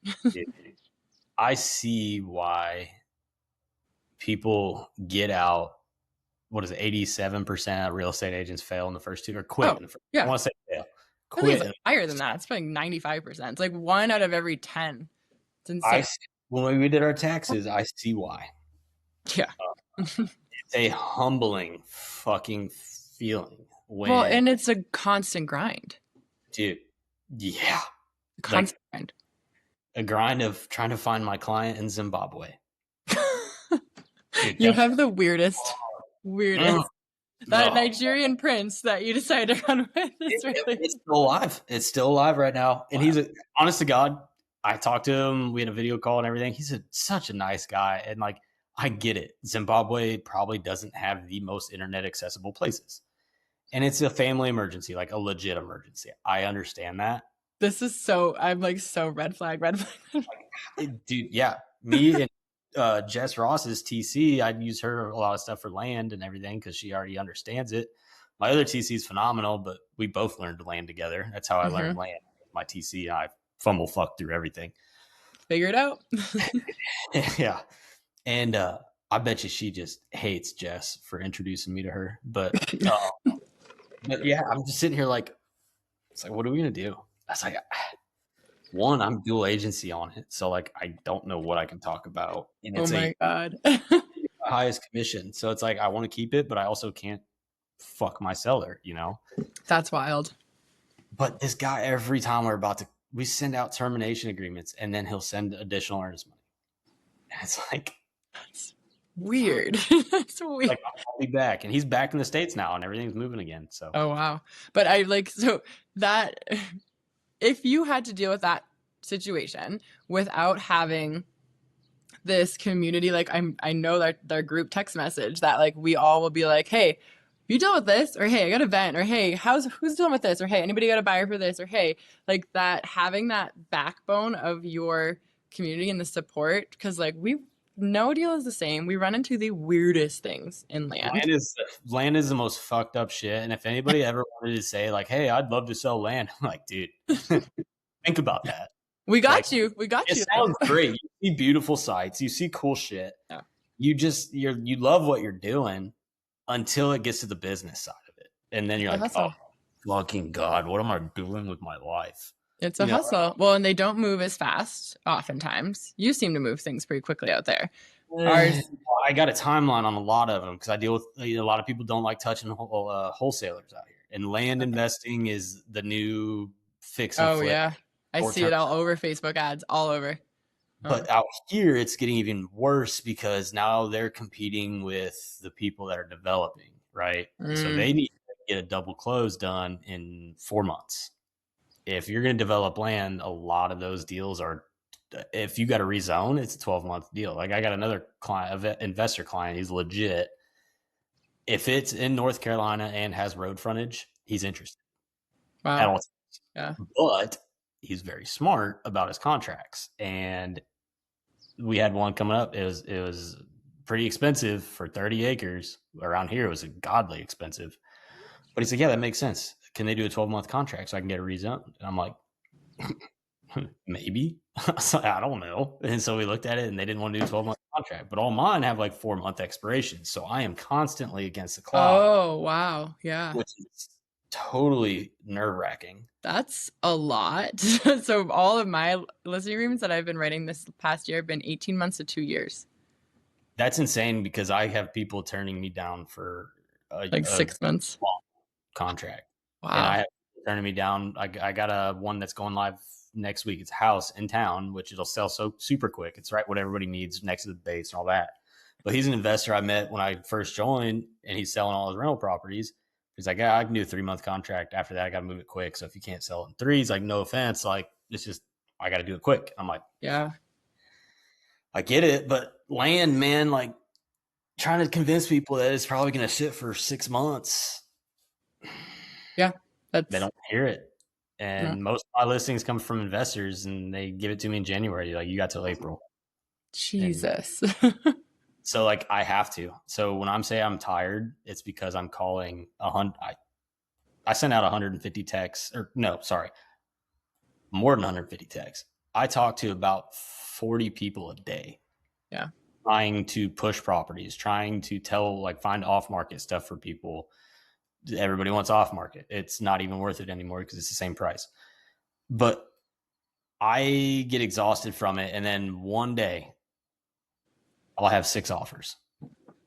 I see why people get out. What is it? 87% of real estate agents fail in the first two or quit. Oh, yeah. I want to say fail. Quit. It's like higher than that. It's like 95%. It's like 1 out of every 10. It's insane. When we did our taxes, I see why. Yeah. It's a humbling fucking feeling. Well, and it's a constant grind. Dude, yeah. Constant grind. A grind of trying to find my client in Zimbabwe. Dude, you have the weirdest. That Nigerian prince that you decided to run with. It's still alive. It's still alive right now. And he's honest to God, I talked to him. We had a video call and everything. He's such a nice guy. And like, I get it. Zimbabwe probably doesn't have the most internet accessible places. And it's a family emergency, like a legit emergency. I understand that. This is I'm like so red flag. Dude, yeah. Me and Jess Ross's TC, I'd use her a lot of stuff for land and everything because she already understands it. My other TC is phenomenal, but we both learned land together. That's how I learned land. My TC, I fumble fuck through everything. Figure it out. Yeah. And I bet you she just hates Jess for introducing me to her. But yeah, I'm just sitting here like, it's like, what are we going to do? was like, one, I'm dual agency on it, so like I don't know what I can talk about, and Oh it's my God. highest commission, so it's like I want to keep it, but I also can't fuck my seller, That's wild. But this guy, every time we send out termination agreements, and then he'll send additional earnest money, and it's like, That's weird. That's weird. like I'll be back, and he's back in the States now, and everything's moving again. So Oh wow. But I like so that if you had to deal with that situation without having this community, like I know that their group text message that like we all will be like, hey, you deal with this, or hey, I got a vent, or hey, who's dealing with this, or hey, anybody got a buyer for this, or hey, like that having that backbone of your community and the support, because like no deal is the same. We run into the weirdest things in land. land is the most fucked up shit. And if anybody ever wanted to say like, "Hey, I'd love to sell land," I'm like, dude, think about that. We got Like, you. We got it you. sounds great. You see beautiful sights. You see cool shit. Yeah. You love what you're doing until it gets to the business side of it, and then you're like, hustle. "Oh, fucking God, what am I doing with my life?" It's a hustle. Well, and they don't move as fast oftentimes. You seem to move things pretty quickly out there. Ours, I got a timeline on a lot of them because I deal with a lot of people don't like touching wholesalers out here, and land investing is the new fix and flip. Yeah, I see it all over Facebook ads, all over. But out here, it's getting even worse because now they're competing with the people that are developing, right? So they need to get a double close done in 4 months. If you're going to develop land, a lot of those deals are, if you got to rezone, it's a 12-month deal. Like I got another client, investor client, he's legit. If it's in North Carolina and has road frontage, he's interested. Wow. At all times. Yeah. But he's very smart about his contracts. And we had one coming up. It was pretty expensive for 30 acres. Around here, it was godly expensive. But he said, yeah, that makes sense. Can they do a 12-month contract so I can get a rezoned? And I'm like, maybe. I don't know. And so we looked at it, and they didn't want to do a 12-month contract. But all mine have like 4-month expirations. So I am constantly against the clock. Oh, wow. Yeah. Which is totally nerve-wracking. That's a lot. So all of my listing agreements that I've been writing this past year have been 18 months to 2 years. That's insane because I have people turning me down for like 6 months contract. Wow. And I have turning me down. I got one that's going live next week. It's a house in town, which it'll sell so super quick. It's right what everybody needs next to the base and all that. But he's an investor I met when I first joined, and he's selling all his rental properties. He's like, yeah, I can do a 3-month contract. After that, I got to move it quick. So if you can't sell it in 3, he's like, no offense. Like, it's just, I got to do it quick. I'm like, yeah, I get it. But land, man, like trying to convince people that it's probably going to sit for 6 months. Yeah. They don't hear it. And most of my listings come from investors, and they give it to me in January. Like, you got till April. Jesus. So like I have to. So when I'm saying I'm tired, it's because I'm calling 100. I sent out 150 texts, or no, sorry, more than 150 texts. I talk to about 40 people a day. Yeah. Trying to push properties, trying to find off market stuff for people. Everybody wants off market. It's not even worth it anymore because it's the same price. But I get exhausted from it. And then one day I'll have 6 offers.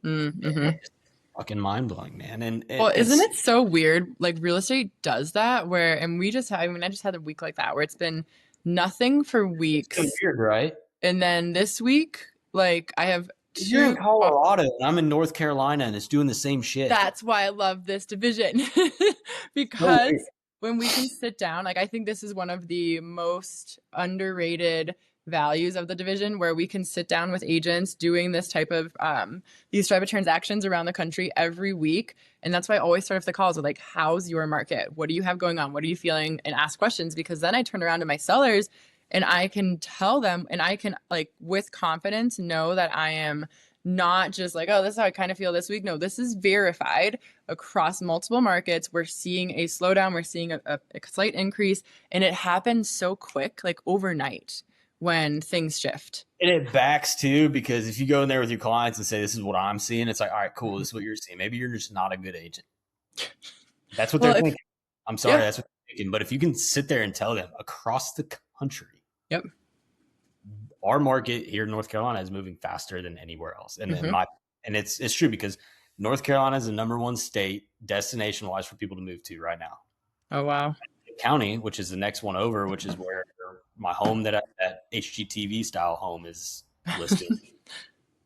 Mm-hmm. Fucking mind blowing, man. And well, isn't it so weird? Like real estate does that and I just had a week like that where it's been nothing for weeks. It's weird, right? And then this week, like I have You're in Colorado and I'm in North Carolina, and it's doing the same shit. That's why I love this division. Because when we can sit down, like I think this is one of the most underrated values of the division, where we can sit down with agents doing these type of transactions around the country every week. And that's why I always start off the calls with like, how's your market? What do you have going on? What are you feeling? And ask questions, because then I turn around to my sellers and I can tell them, and I can like with confidence know that I am not just like, oh, this is how I kind of feel this week. No, this is verified across multiple markets. We're seeing a slowdown. We're seeing a slight increase, and it happens so quick, like overnight, when things shift. And it backs too, because if you go in there with your clients and say, this is what I'm seeing, it's like, all right, cool. This is what you're seeing. Maybe you're just not a good agent. That's what they're thinking. I'm sorry. Yeah. That's what they're chicken, but if you can sit there and tell them across the country, Yep. our market here in North Carolina is moving faster than anywhere else. And it's true because North Carolina is the number one state destination wise for people to move to right now. Oh, wow. County, which is the next one over, which is where my home that HGTV style home is listed.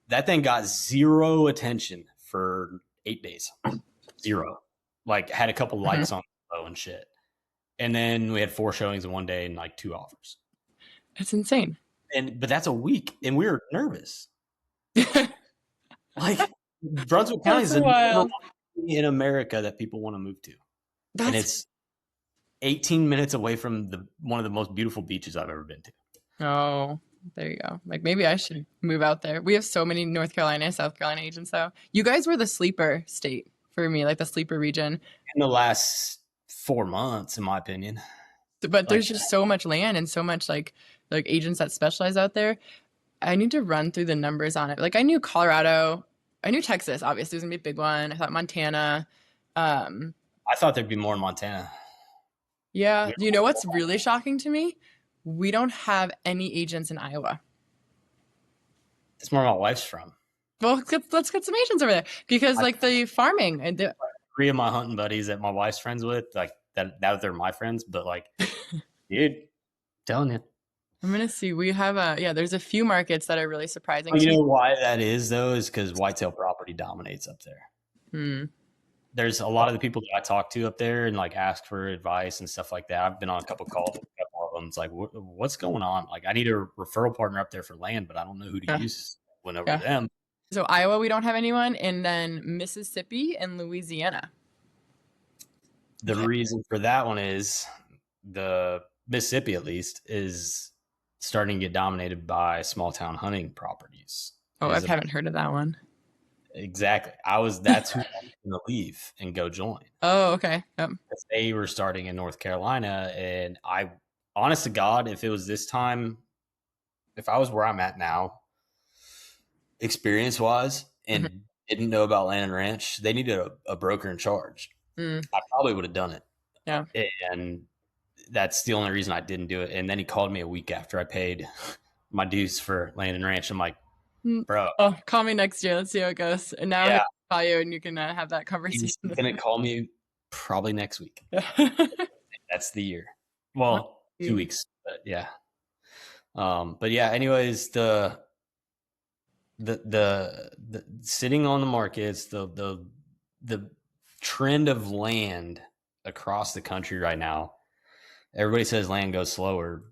That thing got zero attention for 8 days. Zero. Like had a couple likes on the and shit. And then we had 4 showings in one day and like 2 offers. It's insane. But that's a week, and we were nervous. Like Brunswick County is the number one in America that people want to move to, and it's 18 minutes away from one of the most beautiful beaches I've ever been to. Oh, there you go. Like maybe I should move out there. We have so many North Carolina, South Carolina agents though. You guys were the sleeper state for me, like the sleeper region. In the last 4 months, in my opinion. But there's just so much land and so much like agents that specialize out there. I need to run through the numbers on it. Like I knew Colorado, I knew Texas, obviously was gonna be a big one. I thought Montana. I thought there'd be more in Montana. Yeah. You know what's really shocking to me? We don't have any agents in Iowa. That's where my wife's from. Well, let's get some agents over there because like the farming and 3 of my hunting buddies that my wife's friends with, like that they're my friends, but like, dude, telling you. I'm going to see. We have there's a few markets that are really surprising. You know why that is though, is because whitetail property dominates up there. There's a lot of the people that I talk to up there and like ask for advice and stuff like that. I've been on a couple calls with a couple of them. It's like, what's going on? Like I need a referral partner up there for land, but I don't know who to use. Went over to them. So Iowa, we don't have anyone, and then Mississippi and Louisiana. The reason for that one is the Mississippi, at least, is starting to get dominated by small town hunting properties. Oh, I haven't heard of that one. Exactly. That's who I was going to leave and go join. Oh, okay. Yep. They were starting in North Carolina, and honest to God, if it was this time, if I was where I'm at now, experience wise, and didn't know about land and ranch, they needed a broker in charge. I probably would have done it. Yeah. And that's the only reason I didn't do it. And then he called me a week after I paid my dues for land and ranch. I'm like, bro. Oh, call me next year. Let's see how it goes. And now I can call you and you can have that conversation. He's going to call me probably next week. That's the year. Well, 2 weeks, but yeah. But yeah, anyways, the sitting on the markets, the trend of land across the country right now, everybody says land goes slower.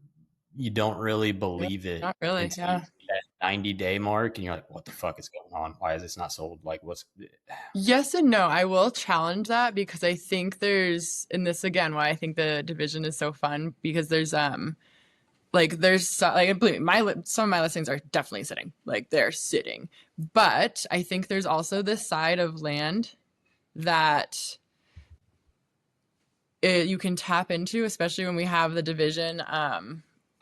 You don't really believe it. Not really. Yeah. That 90-day mark, and you're like, what the fuck is going on? Why is this not sold? Like, what's Yes and no. I will challenge that because I think there's, and this again, why I think the division is so fun, because there's some of my listings are definitely sitting, like they're sitting, but I think there's also this side of land that you can tap into, especially when we have the division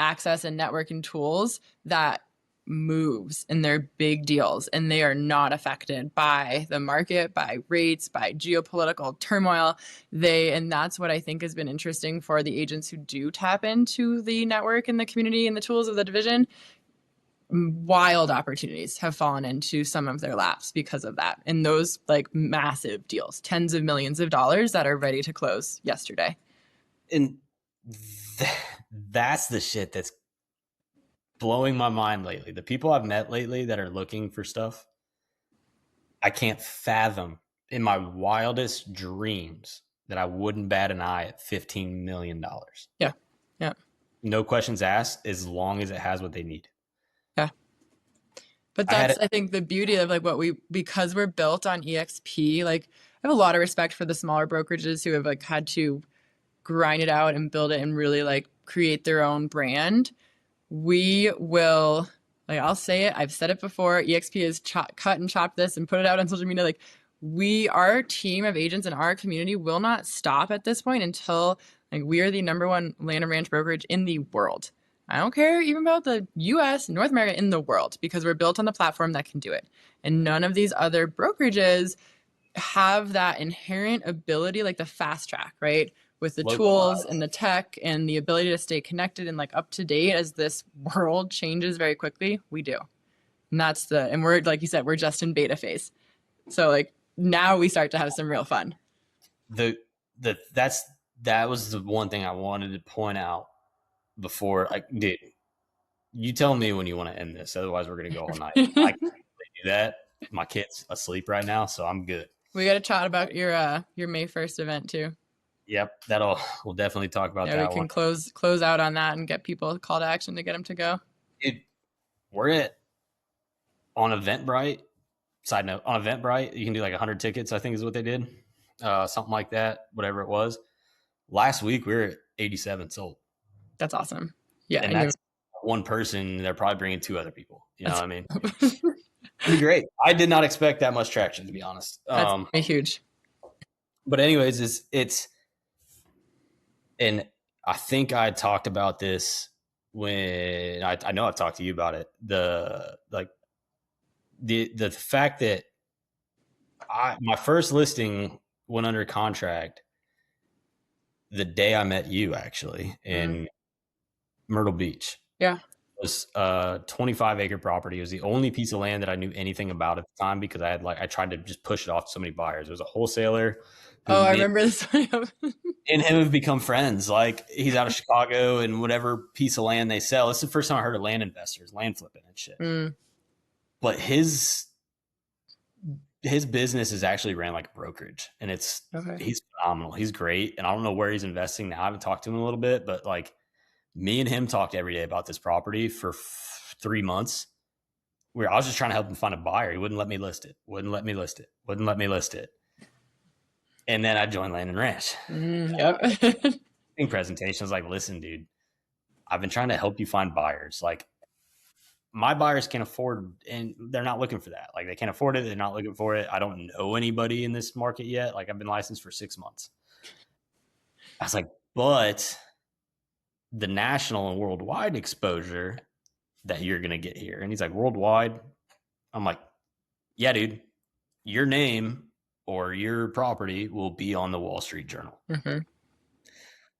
access and networking tools that moves, and they're big deals, and they are not affected by the market, by rates, by geopolitical turmoil. And that's what I think has been interesting for the agents who do tap into the network and the community and the tools of the division. Wild opportunities have fallen into some of their laps because of that. And those like massive deals, tens of millions of dollars that are ready to close yesterday. And that's the shit that's blowing my mind lately. The people I've met lately that are looking for stuff, I can't fathom in my wildest dreams that I wouldn't bat an eye at $15 million. Yeah. Yeah. No questions asked, as long as it has what they need. Yeah. But that's, I think, the beauty of like because we're built on EXP, like I have a lot of respect for the smaller brokerages who have like had to grind it out and build it and really like create their own brand. We will, like, I'll say it, I've said it before, EXP has cut and chopped this and put it out on social media. Like, our team of agents in our community will not stop at this point until like we are the #1 land and ranch brokerage in the world. I don't care even about the US, North America, in the world, because we're built on the platform that can do it. And none of these other brokerages have that inherent ability, like the fast track, right? with the Local tools and the tech and the ability to stay connected and like up to date as this world changes very quickly, we do. And and we're, like you said, we're just in beta phase. So like now we start to have some real fun. That was the one thing I wanted to point out before. Like, dude, you tell me when you want to end this. Otherwise, we're gonna go all night. I can't really do that. My kid's asleep right now, so I'm good. We got to chat about your May 1st event too. Yep, we'll definitely talk about that. Yeah, we can close out on that and get people a call to action to get them to go. We're on Eventbrite. Side note, on Eventbrite, you can do like 100 tickets, I think is what they did. Something like that, whatever it was. Last week, we were at 87 sold. That's awesome. Yeah. And that's one person. They're probably bringing 2 other people. You know what I mean? It'd be great. I did not expect that much traction, to be honest. That's huge. But anyways, it's and I think I talked about this when I know I've talked to you about it. The fact that my first listing went under contract the day I met you, actually, in Myrtle Beach. Yeah. It was a 25-acre property. It was the only piece of land that I knew anything about at the time because I tried to just push it off to so many buyers. There was a wholesaler. I remember this. And him have become friends. Like, he's out of Chicago, and whatever piece of land they sell. This is the first time I heard of land investors, land flipping and shit. But his business is actually ran like a brokerage, and he's phenomenal. He's great. And I don't know where he's investing now. I haven't talked to him in a little bit, but like, me and him talked every day about this property for 3 months. I was just trying to help him find a buyer. He wouldn't let me list it. And then I joined Land and Ranch. Yep. In presentation, I was like, listen, dude, I've been trying to help you find buyers. Like, my buyers can't afford, and they're not looking for that. Like, they can't afford it. They're not looking for it. I don't know anybody in this market yet. Like, I've been licensed for 6 months. I was like, but the national and worldwide exposure that you're going to get here. And he's like, worldwide? I'm like, yeah, dude, your name or your property will be on the Wall Street Journal. Mm-hmm.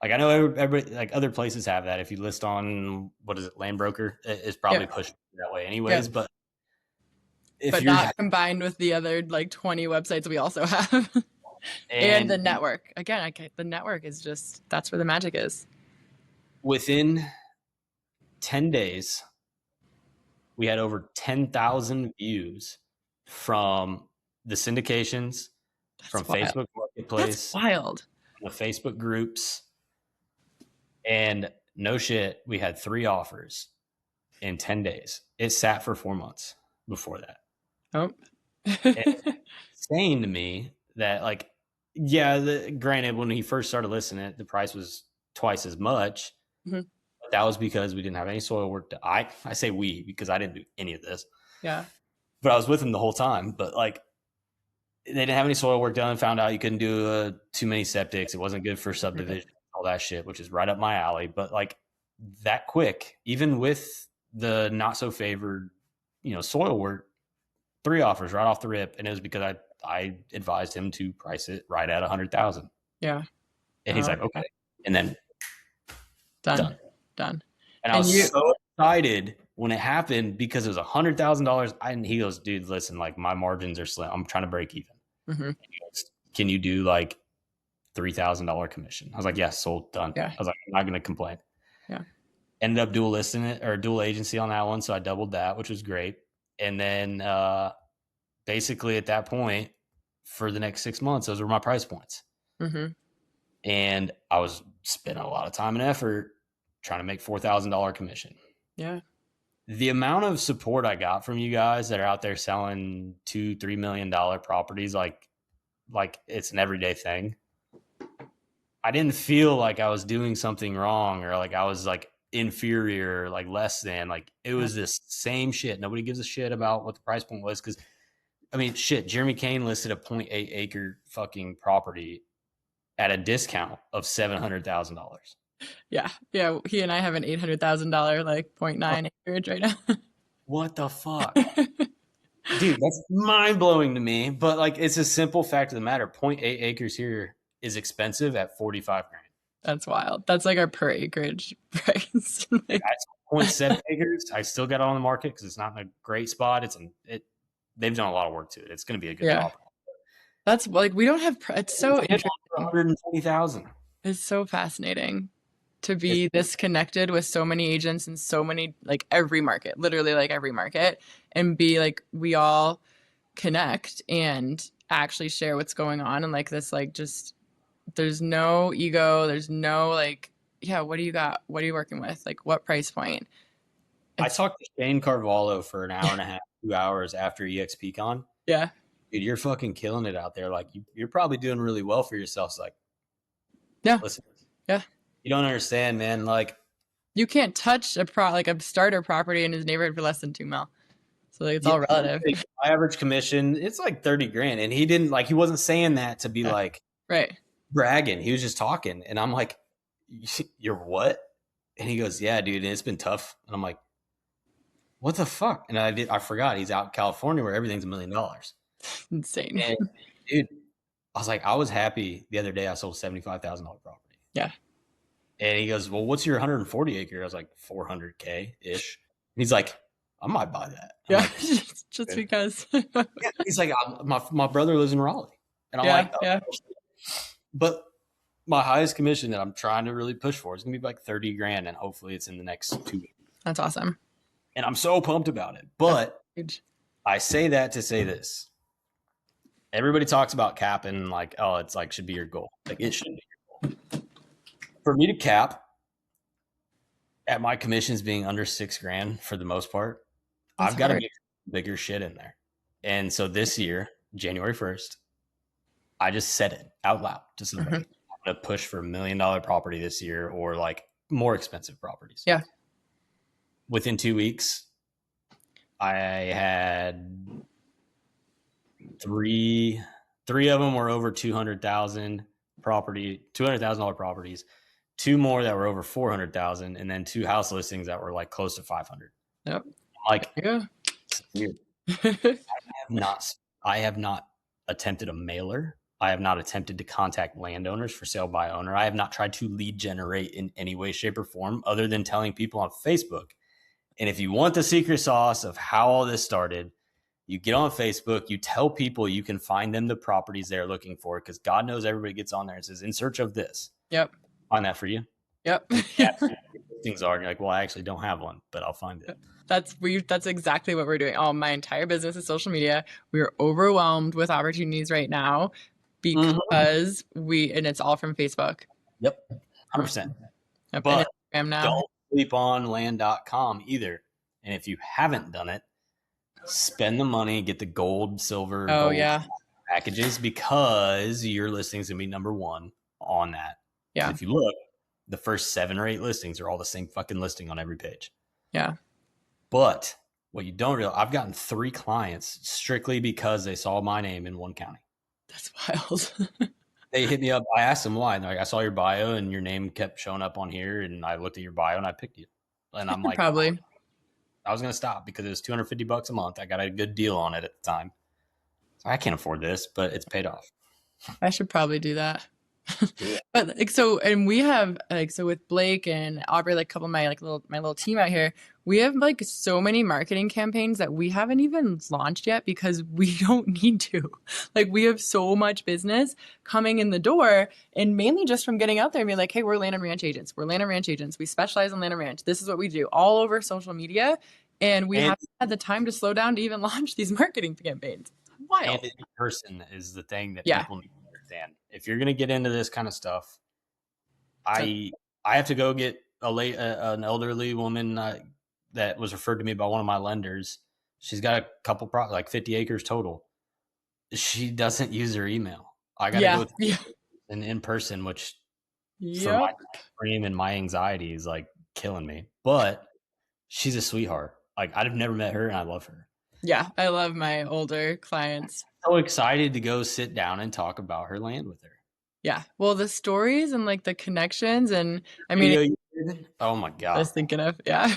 Like, I know everybody, like, other places have that. If you list on, what is it, Land Broker, it's probably pushed that way anyways. But if you're not combined with the other like 20 websites we also have. And the network. Again, the network is just, that's where the magic is. Within 10 days, we had over 10,000 views from the syndications, from Facebook Marketplace. That's wild. The Facebook groups. And no shit, we had 3 offers in 10 days. It sat for 4 months before that. Oh. It's insane to me that, like, yeah, granted, when he first started listing it, the price was twice as much. Mm-hmm. But that was because we didn't have any soil work. I say we because I didn't do any of this. Yeah. But I was with him the whole time. But, like, they didn't have any soil work done. Found out you couldn't do too many septics. It wasn't good for subdivision, all that shit, which is right up my alley. But, like, that quick, even with the not so favored, soil work, 3 offers right off the rip. And it was because I advised him to price it right at 100,000. Yeah. And he's like, okay. And then done. And I was so excited when it happened because it was $100,000. And he goes, dude, listen, like, my margins are slim. I'm trying to break even. Mm-hmm. He goes, can you do like $3,000 commission? I was like, yeah, sold, done. Yeah. I was like, I'm not going to complain. Yeah. Ended up dual listing it or dual agency on that one. So I doubled that, which was great. And then basically at that point, for the next 6 months, those were my price points. Mm-hmm. And I was spending a lot of time and effort trying to make $4,000 commission. Yeah. The amount of support I got from you guys that are out there selling $2-3 million properties, like it's an everyday thing. I didn't feel like I was doing something wrong or like I was like inferior or like less than. Like, it was this same shit. Nobody gives a shit about what the price point was because, I mean, shit, Jeremy Kane listed a 0.8 acre fucking property at a discount of $700,000. Yeah. Yeah. He and I have an $800,000, like 0.9 acreage right now. What the fuck? Dude, that's mind blowing to me. But, like, it's a simple fact of the matter. 0.8 acres here is expensive at $45,000. That's wild. That's like our per acreage price. Like, That's 0.7 acres. I still got it on the market because it's not in a great spot. They've done a lot of work to it. It's going to be a good yeah. property. That's like we don't have it's so It's interesting. 120,000. It's so fascinating to be this connected with so many agents and so many like every market, literally like every market, and be like we all connect and actually share what's going on and like this like just there's no ego, there's no like yeah, what do you got? What are you working with? Like what price point? I It's talked to Shane Carvalho for an hour and a half, 2 hours after EXPCon. yeah. Dude, you're fucking killing it out there. Like you're probably doing really well for yourself. It's like, Yeah. listen, Yeah. you don't understand, man. Like You can't touch like a starter property in his neighborhood for less than 2 mil. So like it's all relative. my average commission, it's like 30 grand. And he wasn't saying that to be Yeah. like Right. bragging. He was just talking. And I'm like, you're what? And he goes, yeah, dude. And it's been tough. And I'm like, what the fuck? And I forgot he's out in California where everything's $1 million. Insane. And dude, I was like, I was happy the other day I sold $75,000 property. Yeah. And he goes, well, what's your 140 acre? I was like, 400K ish. And he's like, I might buy that. I'm Yeah. like, just because. yeah. He's like, my brother lives in Raleigh. And I'm Yeah. like, oh. Yeah. But my highest commission that I'm trying to really push for is going to be like 30 grand. And hopefully it's in the next 2 weeks. That's awesome. And I'm so pumped about it. But Huge. I say that to say this. Everybody talks about capping like, oh, it's like should be your goal. Like it should be your goal. For me to cap at my commissions being under 6 grand for the most part, That's I've got to hard. get bigger shit in there. And so this year, January 1st, I just said it out loud to somebody. I'm going to push for $1 million property this year or like more expensive properties. Yeah. Within 2 weeks, I had three of them were over 200,000 $200,000 properties, 2 more that were over 400,000, and then 2 house listings that were like close to 500. Yep. Like, Yeah. it's weird. I have not attempted a mailer. I have not attempted to contact landowners for sale by owner. I have not tried to lead generate in any way, shape, or form other than telling people on Facebook. And if you want the secret sauce of how all this started, you get on Facebook, you tell people you can find them the properties they're looking for because God knows everybody gets on there and says, in search of this. Yep. Find that for you. Yep. Things are. And you're like, well, I actually don't have one, but I'll find it. That's exactly what we're doing. Oh, my entire business is social media. We are overwhelmed with opportunities right now because and it's all from Facebook. Yep. 100%. Yep. But and Instagram now. don't sleep on land.com either. And if you haven't done it, spend the money, get the gold, silver, gold packages because your listing's going to be number 1 on that. Yeah. If you look, the first 7 or 8 listings are all the same fucking listing on every page. Yeah. But what you don't realize, I've gotten 3 clients strictly because they saw my name in one county. That's wild. They hit me up. I asked them why. And they're like, I saw your bio and your name kept showing up on here. And I looked at your bio and I picked you. And I'm like, probably. I was going to stop because it was $250 a month. I got a good deal on it at the time. So I can't afford this, but it's paid off. I should probably do that. But like so, and we have like so with Blake and Aubrey, like a couple of my little team out here, we have like so many marketing campaigns that we haven't even launched yet because we don't need to. Like we have so much business coming in the door, and mainly just from getting out there and being like, hey, we're land and ranch agents. We're land and ranch agents. We specialize in land and ranch. This is what we do all over social media, and we haven't had the time to slow down to even launch these marketing campaigns. Wild. And in person is the thing that Yeah. people need to understand. If you're going to get into this kind of stuff, I have to go get an elderly woman that was referred to me by one of my lenders. She's got a couple like 50 acres total. She doesn't use her email. I got to go in person, which for my dream and my anxiety is like killing me. But she's a sweetheart. Like I've never met her and I love her. Yeah, I love my older clients. So excited to go sit down and talk about her land with her. Yeah. Well, the stories and like the connections and I mean, oh my God. I was thinking of, yeah.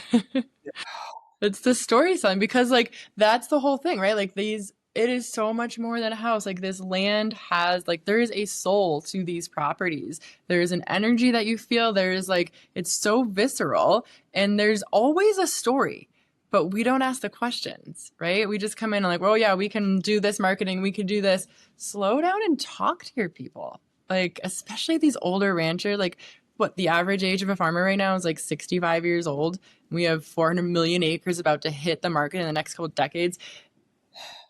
It's the story son because like that's the whole thing, right? Like these It is so much more than a house. Like this land has like there is a soul to these properties. There's an energy that you feel. There's like it's so visceral and there's always a story. But we don't ask the questions, right? We just come in and like, well, yeah, we can do this marketing, we can do this. Slow down and talk to your people. Like, especially these older ranchers, like what the average age of a farmer right now is like 65 years old. We have 400 million acres about to hit the market in the next couple of decades.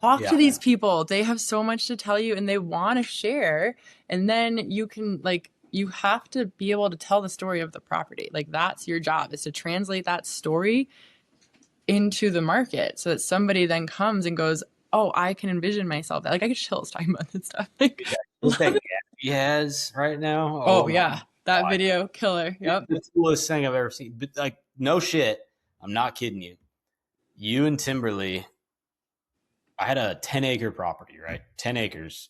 Talk to Yeah. these people. They have so much to tell you and they want to share. And then you can like you have to be able to tell the story of the property. Like that's your job is to translate that story into the market so that somebody then comes and goes, "Oh, I can envision myself." Like I get chills talking about this stuff. Like, Look that gap he has right now. oh My yeah, that God. video killer. Yep. It's the coolest thing I've ever seen. But like, no shit. I'm not kidding you. You and Timberly, I had a 10-acre property, right? 10 acres.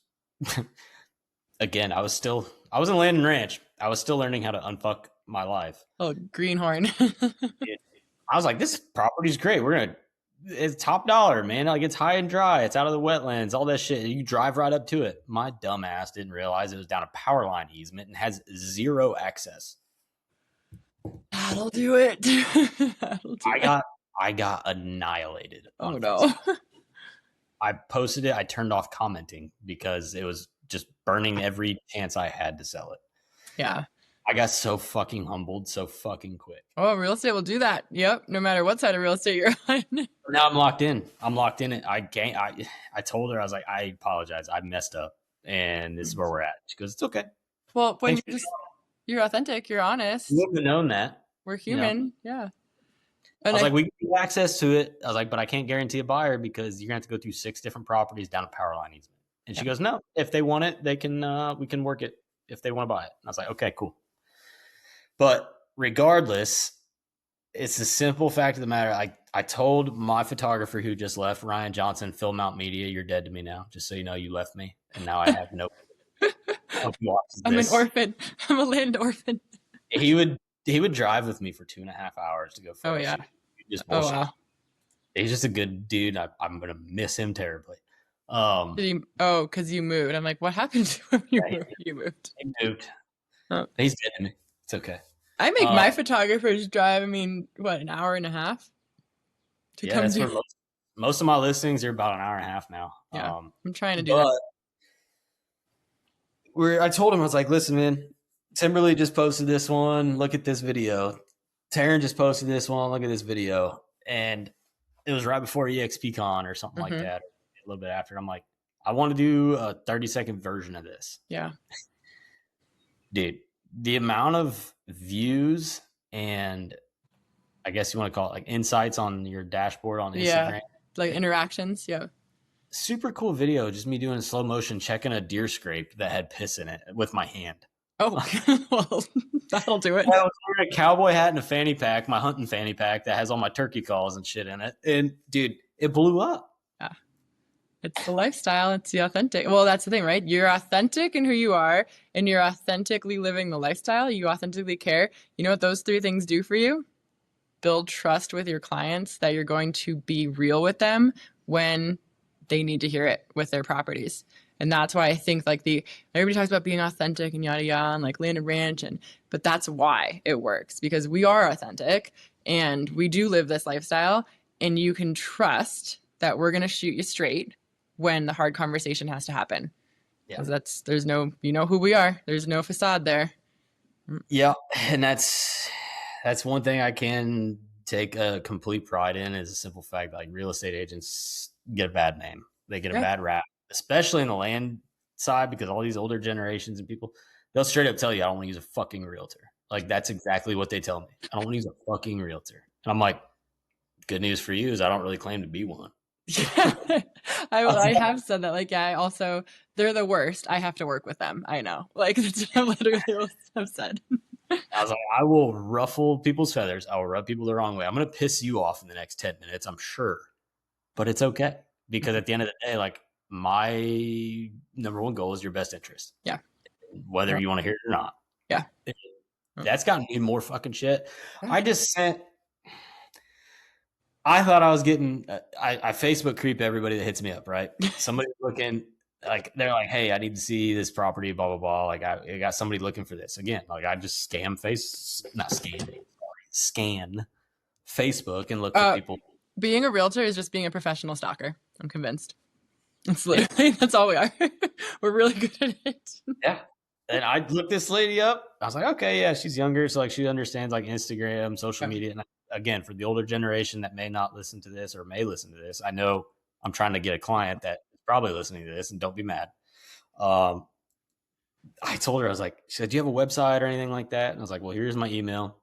Again, I was in land and ranch. I was still learning how to unfuck my life. Oh, greenhorn. I was like, this property's great. It's top dollar, man. Like it's high and dry. It's out of the wetlands, all that shit. You drive right up to it. My dumb ass didn't realize it was down a power line easement and has zero access. That'll do it. That'll do it. I got annihilated. Oh no. I posted it. I turned off commenting because it was just burning every chance I had to sell it. Yeah. I got so fucking humbled so fucking quick. Oh, real estate will do that. Yep. No matter what side of real estate you're on. Now I'm locked in. I'm locked in it. I told her, I was like, I apologize. I messed up. And this is where we're at. She goes, it's okay. Well, when you're authentic, you're honest. You wouldn't have known that. We're human. You know? Yeah. And I was like, we can get access to it. I was like, but I can't guarantee a buyer because you're going to have to go through 6 different properties down a power line easement. And she goes, no, if they want it, they can, we can work it if they want to buy it. And I was like, okay, cool. But regardless, it's the simple fact of the matter. I told my photographer who just left, Ryan Johnson, Film Out Media, you're dead to me now. Just so you know, you left me. And now I have no. I'm an orphan. I'm a land orphan. He would drive with me for 2.5 hours to go photo. Oh yeah. Just oh wow. He's just a good dude. I'm gonna miss him terribly. Because you moved. I'm like, what happened to him? You moved. He moved. Oh. He's dead to me. It's okay. I make my photographers drive. I mean, what, an hour and a half? That's where most of my listings are about an hour and a half now. Yeah, I'm trying to do that. I told him, I was like, listen, man, Timberly just posted this one. Look at this video. Taryn just posted this one. Look at this video. And it was right before EXPCon or something like that, a little bit after. I'm like, I want to do a 30-second version of this. Yeah. Dude, the amount of views and I guess you want to call it like insights on your dashboard on Instagram. Yeah, like interactions. Yeah. Super cool video. Just me doing slow motion, checking a deer scrape that had piss in it with my hand. Oh, well, that'll do it. I was wearing a cowboy hat and a fanny pack, my hunting fanny pack that has all my turkey calls and shit in it. And dude, it blew up. Yeah. It's the lifestyle. It's the authentic. Well, that's the thing, right? You're authentic in who you are and you're authentically living the lifestyle. You authentically care. You know what those 3 things do for you? Build trust with your clients that you're going to be real with them when they need to hear it with their properties. And that's why I think like everybody talks about being authentic and yada yada and like land and ranch but that's why it works because we are authentic and we do live this lifestyle and you can trust that we're going to shoot you straight when the hard conversation has to happen. Yeah. Because there's no, you know who we are. There's no facade there. Yeah. And that's one thing I can take a complete pride in is a simple fact, like real estate agents get a bad name. They get a bad rap, especially in the land side, because all these older generations and people, they'll straight up tell you, I don't want to use a fucking realtor. Like that's exactly what they tell me. I don't want to use a fucking realtor. And I'm like, good news for you is I don't really claim to be one. Yeah, I have said that. Like, yeah, they're the worst. I have to work with them. I know. Like, that's what I literally have said. I was like, I will ruffle people's feathers. I will rub people the wrong way. I'm going to piss you off in the next 10 minutes, I'm sure. But it's okay. Because at the end of the day, like, my number one goal is your best interest. Yeah. Whether you want to hear it or not. Yeah. That's gotten me more fucking shit. I just sent I thought I was getting. I Facebook creep everybody that hits me up. Right, somebody looking like they're like, "Hey, I need to see this property." Blah blah blah. Like I got somebody looking for this again. Like I just scan Facebook and look for people. Being a realtor is just being a professional stalker. I'm convinced. It's literally that's all we are. We're really good at it. Yeah. And I looked this lady up. I was like, okay, yeah, she's younger, so like she understands like Instagram, social media. And again, for the older generation that may not listen to this or may listen to this, I know I'm trying to get a client that is probably listening to this, and don't be mad. I told her, I was like, she said, do you have a website or anything like that? And I was like, well, here's my email,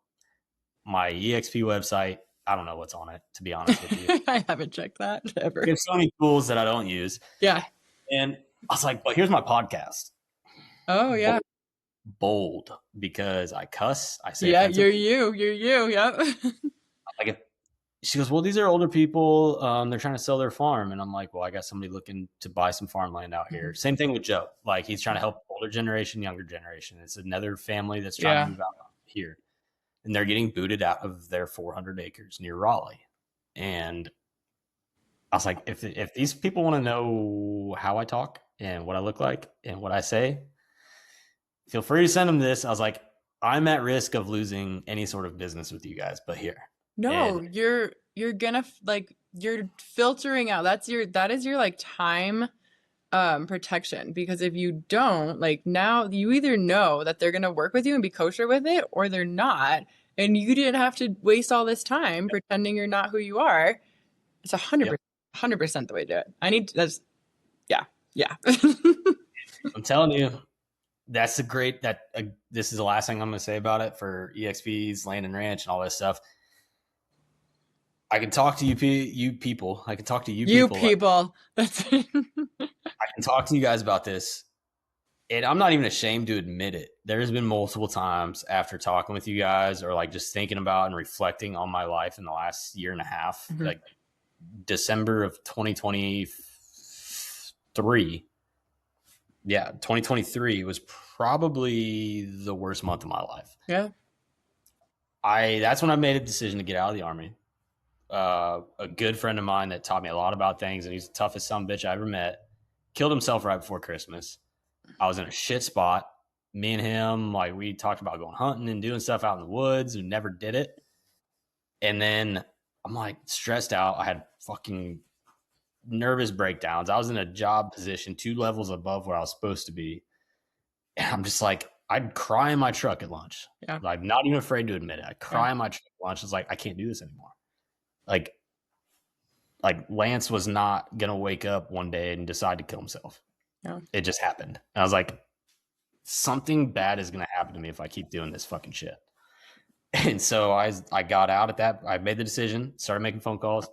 my EXP website. I don't know what's on it, to be honest with you. I haven't checked that ever. There's so many tools that I don't use. Yeah. And I was like, but here's my podcast. Oh yeah. Bold because I cuss. I say, yeah, you're you. Yep. like if she goes, well, these are older people. They're trying to sell their farm, and I'm like, well, I got somebody looking to buy some farmland out here. Same thing with Joe. Like he's trying to help older generation, younger generation. It's another family that's trying to move out here, and they're getting booted out of their 400 acres near Raleigh. And I was like, if these people want to know how I talk and what I look like and what I say, feel free to send them this. I was like, I'm at risk of losing any sort of business with you guys, but here. No, you're gonna like you're filtering out. That is your like time protection, because if you don't, like, now you either know that they're gonna work with you and be kosher with it, or they're not, and you didn't have to waste all this time pretending you're not who you are. It's 100% the way to do it. Yeah. I'm telling you, that's a great this is the last thing I'm going to say about it for EXPs, land and ranch, and all this stuff. I can talk to you people. I can talk to you people. That's it. I can talk to you guys about this, and I'm not even ashamed to admit it. There's been multiple times after talking with you guys, or like just thinking about and reflecting on my life in the last year and a half, like December of 2023. Yeah, 2023 was probably the worst month of my life. Yeah. That's when I made a decision to get out of the Army. A good friend of mine that taught me a lot about things, and he's the toughest son of a bitch I ever met, killed himself right before Christmas. I was in a shit spot. Me and him, like, we talked about going hunting and doing stuff out in the woods, and never did it. And then I'm like stressed out. I had fucking nervous breakdowns. I was in a job position 2 levels above where I was supposed to be. And I'm just like, I'd cry in my truck at lunch. Yeah. Like, not even afraid to admit it. I'd cry in my truck at lunch. It's like, I can't do this anymore. Like Lance was not going to wake up one day and decide to kill himself. Yeah. It just happened. And I was like, something bad is going to happen to me if I keep doing this fucking shit. And so I got out at that. I made the decision, started making phone calls,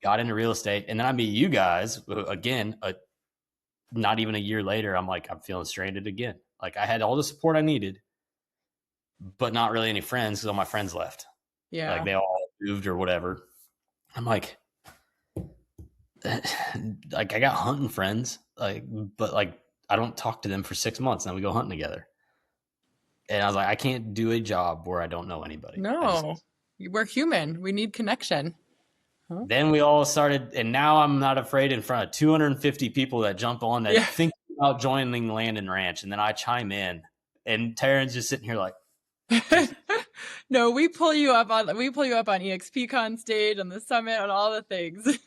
got into real estate. And then I meet you guys again, not even a year later. I'm like, I'm feeling stranded again. Like, I had all the support I needed, but not really any friends, because all my friends left. Yeah. Like, they all moved or whatever. I'm like I got hunting friends, but like, I don't talk to them for 6 months, and then we go hunting together. And I was like, I can't do a job where I don't know anybody. No, we're human. We need connection. Huh? Then we all started, and now I'm not afraid in front of 250 people that jump on that think about joining Land and Ranch, and then I chime in, and Taryn's just sitting here like, no, we pull you up on EXPCon stage, on the summit, on all the things.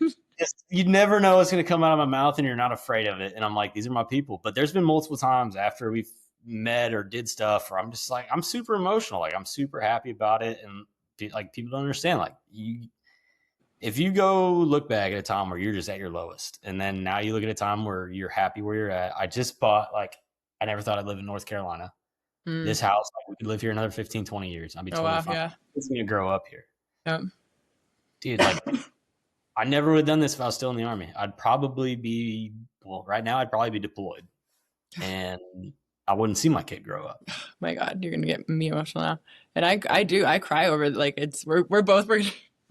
You never know what's going to come out of my mouth, and you're not afraid of it. And I'm like, these are my people. But there's been multiple times after we've met or did stuff where I'm just like, I'm super emotional. Like, I'm super happy about it. And like, people don't understand. Like, if you go look back at a time where you're just at your lowest, and then now you look at a time where you're happy where you're at. I just bought, like, I never thought I'd live in North Carolina. This house, like, we could live here another 15, 20 years. I'd be 25. Wow, yeah. It's going to grow up here. Yep. Dude, like, I never would have done this if I was still in the Army. I'd probably be, right now I'd probably be deployed, and I wouldn't see my kid grow up. My God, you're going to get me emotional now. And I cry over, like, we're going to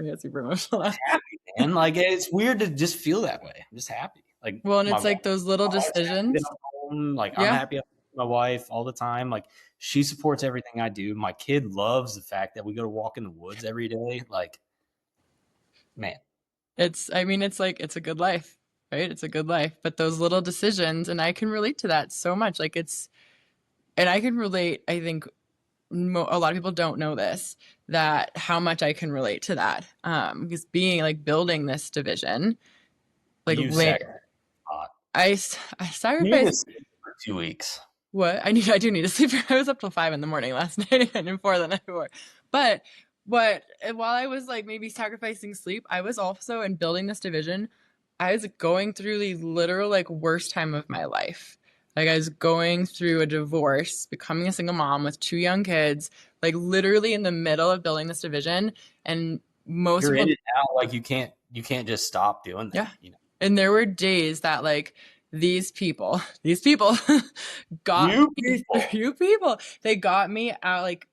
get super emotional now. I'm happy, man. Like, it's weird to just feel that way. I'm just happy. Like, well, and it's like those little decisions. Like, I'm happy with my wife all the time. Like, she supports everything I do. My kid loves the fact that we go to walk in the woods every day. Like, man. It's like, it's a good life, right? It's a good life. But those little decisions, and I can relate to that so much. Like and I can relate, I think a lot of people don't know this, that how much I can relate to that. Because being like building this division, like You sacrificed a lot. I You need to sacrificed. sleep for 2 weeks. What I do need to sleep. I was up till 5 in the morning last night and 4 the night before. But while I was like maybe sacrificing sleep, I was also in building this division. I was going through the literal like worst time of my life. Like I was going through a divorce, becoming a single mom with 2 young kids, like literally in the middle of building this division. And most You're people, in it now. Like you can't just stop doing that. yeah. You know, And there were days that like these people got you people. They got me out like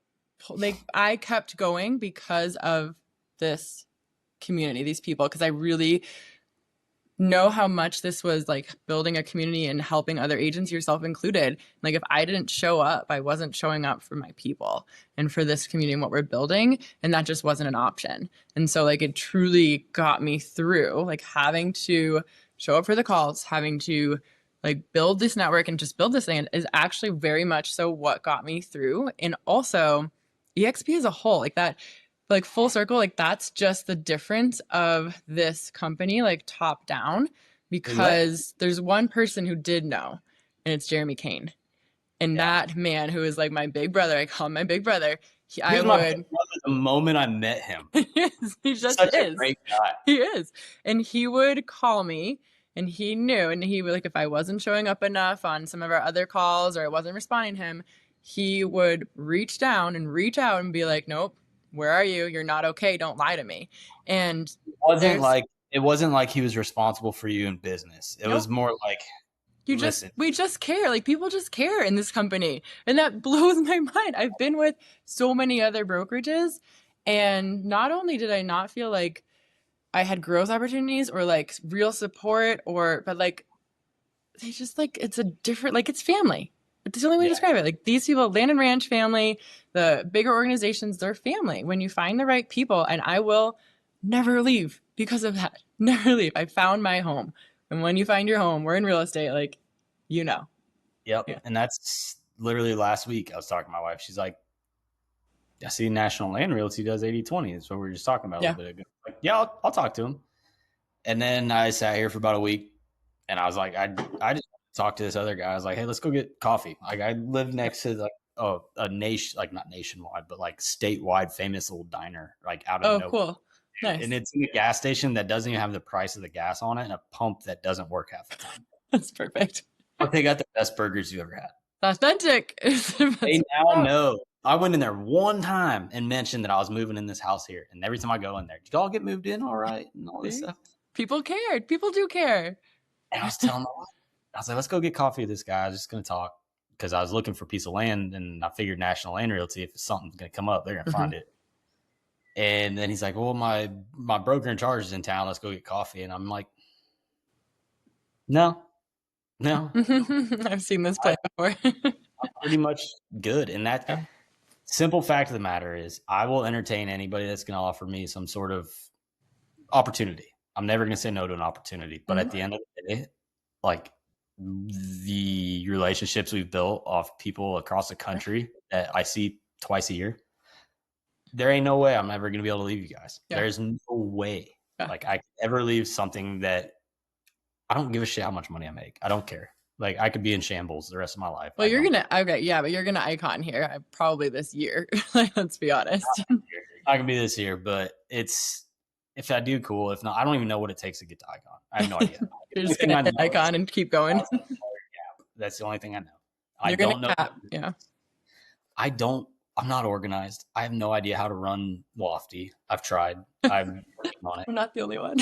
I kept going because of this community, these people, because I really know how much this was like building a community and helping other agents, yourself included. Like if I didn't show up, I wasn't showing up for my people and for this community and what we're building, and that just wasn't an option. And so like it truly got me through like having to show up for the calls, having to like build this network and just build this thing is actually very much so what got me through. And also EXP as a whole, like that, like full circle, like that's just the difference of this company, like top down, because there's one person who did know, and it's Jeremy Kane. And that man who is like my big brother, I call him my big brother. He was my big brother the moment I met him. He just Such is. A great guy. He is. And he would call me, and he knew, and he would like, if I wasn't showing up enough on some of our other calls or I wasn't responding to him, he would reach down and reach out and be like, nope, where are you? You're not okay. Don't lie to me. And it wasn't like he was responsible for you in business. It was more like we just care. Like people just care in this company. And that blows my mind. I've been with so many other brokerages, and not only did I not feel like I had growth opportunities or like real support but like they just like, it's a different, like it's family. It's the only way to describe it. Like these people, Land and Ranch family, the bigger organizations, they're family. When you find the right people, and I will never leave because of that. Never leave. I found my home. And when you find your home, we're in real estate, like, you know. Yep. Yeah. And that's literally last week I was talking to my wife. She's like, I see National Land Realty does 80-20. That's what we were just talking about a little bit ago. Like, yeah, I'll talk to him. And then I sat here for about a week, and I was like, I just talked to this other guy. I was like, hey, let's go get coffee. Like I live next to like a nation, like not nationwide, but like statewide famous little diner, like out of nowhere. Cool. Nice. And it's in a gas station that doesn't even have the price of the gas on it, and a pump that doesn't work half the time. That's perfect. But they got the best burgers you ever had. Authentic. They now know. I went in there one time and mentioned that I was moving in this house here. And every time I go in there, did y'all get moved in all right? And all this stuff. People cared. People do care. And I was telling my wife, I was like, let's go get coffee with this guy. I was just going to talk, because I was looking for a piece of land, and I figured National Land Realty, if something's going to come up, they're going to find it. And then he's like, well, my broker in charge is in town. Let's go get coffee. And I'm like, no. I've seen this play before. I'm pretty much good. And that simple fact of the matter is I will entertain anybody that's going to offer me some sort of opportunity. I'm never going to say no to an opportunity. But at the end of the day, like the relationships we've built off people across the country that I see twice a year, there ain't no way I'm ever going to be able to leave you guys. Yeah. There's no way like I could ever leave something that I don't give a shit how much money I make. I don't care. Like I could be in shambles the rest of my life. Well, but you're gonna icon here probably this year. Like, let's be honest. I can be this year, but it's, if I do, cool. If not, I don't even know what it takes to get to icon. I have no idea. You're just gonna hit icon and keep going. That's the only thing I know. I don't know. Yeah. I'm not organized. I have no idea how to run Lofty. I've tried. I'm working on it. I'm not the only one.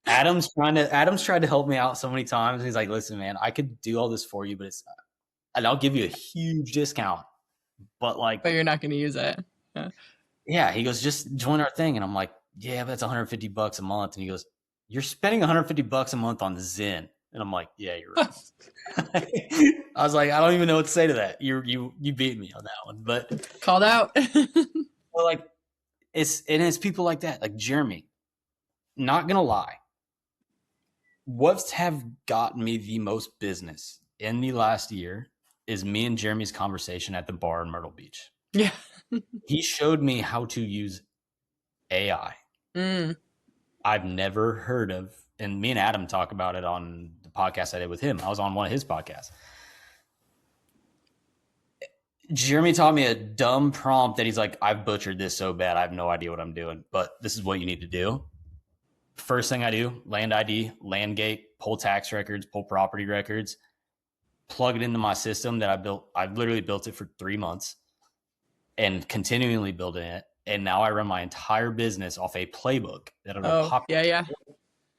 Adam's tried to help me out so many times. He's like, listen, man, I could do all this for you, but and I'll give you a huge discount, but you're not going to use it. Yeah. He goes, just join our thing. And I'm like, yeah, but that's $150 a month. And he goes, you're spending $150 a month on Zen. And I'm like, yeah, you're right. I was like, I don't even know what to say to that. You beat me on that one, but called out. Well, it's people like that, like Jeremy. not going to lie, what's have gotten me the most business in the last year is me and Jeremy's conversation at the bar in Myrtle Beach. Yeah. He showed me how to use AI. I've never heard of, and me and Adam talk about it on the podcast I did with him. I was on one of his podcasts. Jeremy taught me a dumb prompt that he's like, I've butchered this so bad, I have no idea what I'm doing, but this is what you need to do. First thing I do, land ID, land gate, pull tax records, pull property records, plug it into my system that I built. I've literally built it for 3 months and continually building it. And now I run my entire business off a playbook that'll pop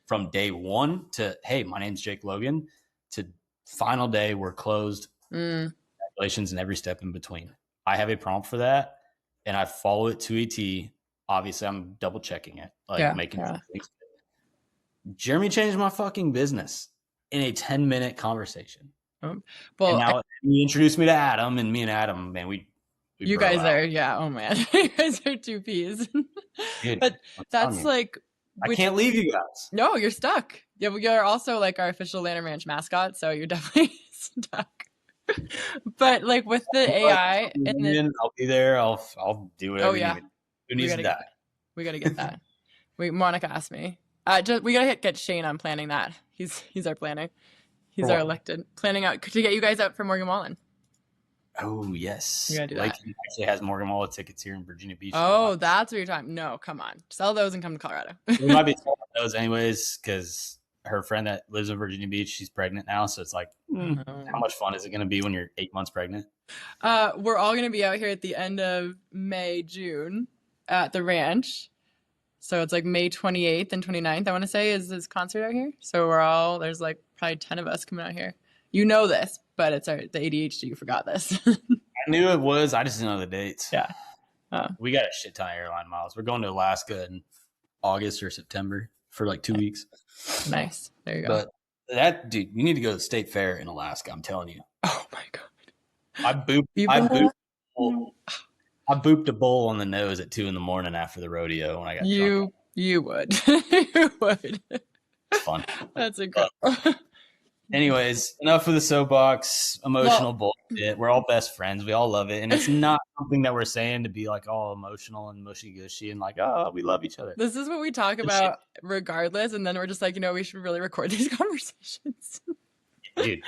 from day one to, hey, my name's Jake Logan, to final day, we're closed. Congratulations, and every step in between. I have a prompt for that, and I follow it to a T. Obviously, I'm double checking it, making sure things. Jeremy changed my fucking business in a 10-minute conversation. Well, and now he introduced me to Adam, and me and Adam, man, we you guys out. Oh man, you guys are two peas. Dude, but that's like, I can't leave you guys. No, you're stuck. Yeah, we are also like our official Land and Ranch mascot, so you're definitely stuck. But like with the AI, and then I'll be there. I'll do whatever. Oh yeah, who needs to die? We gotta get that. Monica asked me. We gotta get Shane on planning that. He's our planner. He's our elected planning out to get you guys out for Morgan Wallen. Oh yes, you gotta do that. He actually has Morgan Wallen tickets here in Virginia Beach. Oh, that's what you're talking. No, come on, sell those and come to Colorado. We might be selling those anyways because her friend that lives in Virginia Beach, she's pregnant now, so it's like, how much fun is it going to be when you're 8 months pregnant? We're all going to be out here at the end of May, June at the ranch. So it's like May 28th and 29th, I want to say, is this concert out here. So there's like probably 10 of us coming out here. You know this, but it's the ADHD. You forgot this. I knew it was. I just didn't know the dates. Yeah. We got a shit ton of airline miles. We're going to Alaska in August or September for like 2 weeks. Nice. There you go. But that, dude, you need to go to the State Fair in Alaska. I'm telling you. Oh my God. I booped a bull on the nose at 2 a.m. after the rodeo when I got drunk. You would. You would. It's fun. That's incredible. Anyways, enough of the soapbox, emotional bullshit. We're all best friends. We all love it. And it's not something that we're saying to be like all emotional and mushy-gushy and like, oh, we love each other. This is what we talk about regardless. And then we're just like, we should really record these conversations. Dude,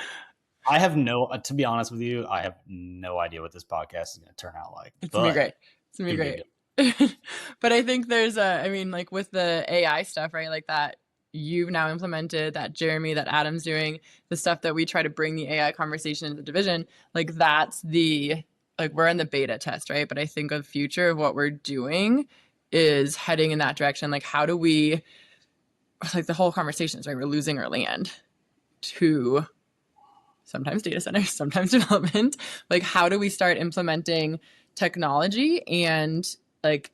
to be honest with you, I have no idea what this podcast is going to turn out like. It's going to be great. It's going to be great. But I think there's like with the AI stuff, right? Like that you've now implemented, that Jeremy, that Adam's doing, the stuff that we try to bring the AI conversation into the division, like that's we're in the beta test, right? But I think the future of what we're doing is heading in that direction. Like how do we, like the whole conversation is, right? We're losing our land to sometimes data centers, sometimes development. Like how do we start implementing technology and like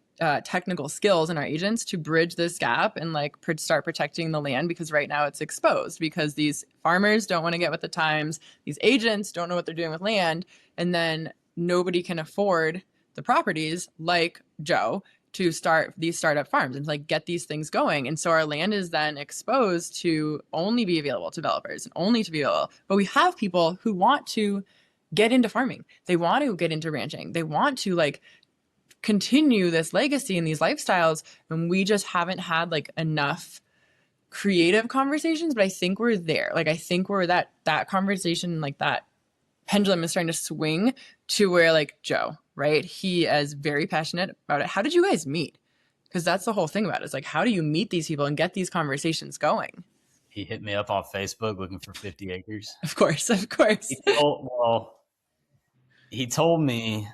technical skills in our agents to bridge this gap and like start protecting the land, because right now it's exposed because these farmers don't want to get with the times, these agents don't know what they're doing with land, and then nobody can afford the properties like Joe to start these startup farms and like get these things going. And so our land is then exposed to only be available to developers and only to be available. But we have people who want to get into farming. They want to get into ranching. They want to like continue this legacy and these lifestyles. And we just haven't had like enough creative conversations, but I think we're there. Like, I think we're that conversation, like that pendulum is starting to swing to where like Joe, right? He is very passionate about it. How did you guys meet? Because that's the whole thing about it. It's like, how do you meet these people and get these conversations going? He hit me up on Facebook looking for 50 acres. Of course. He told me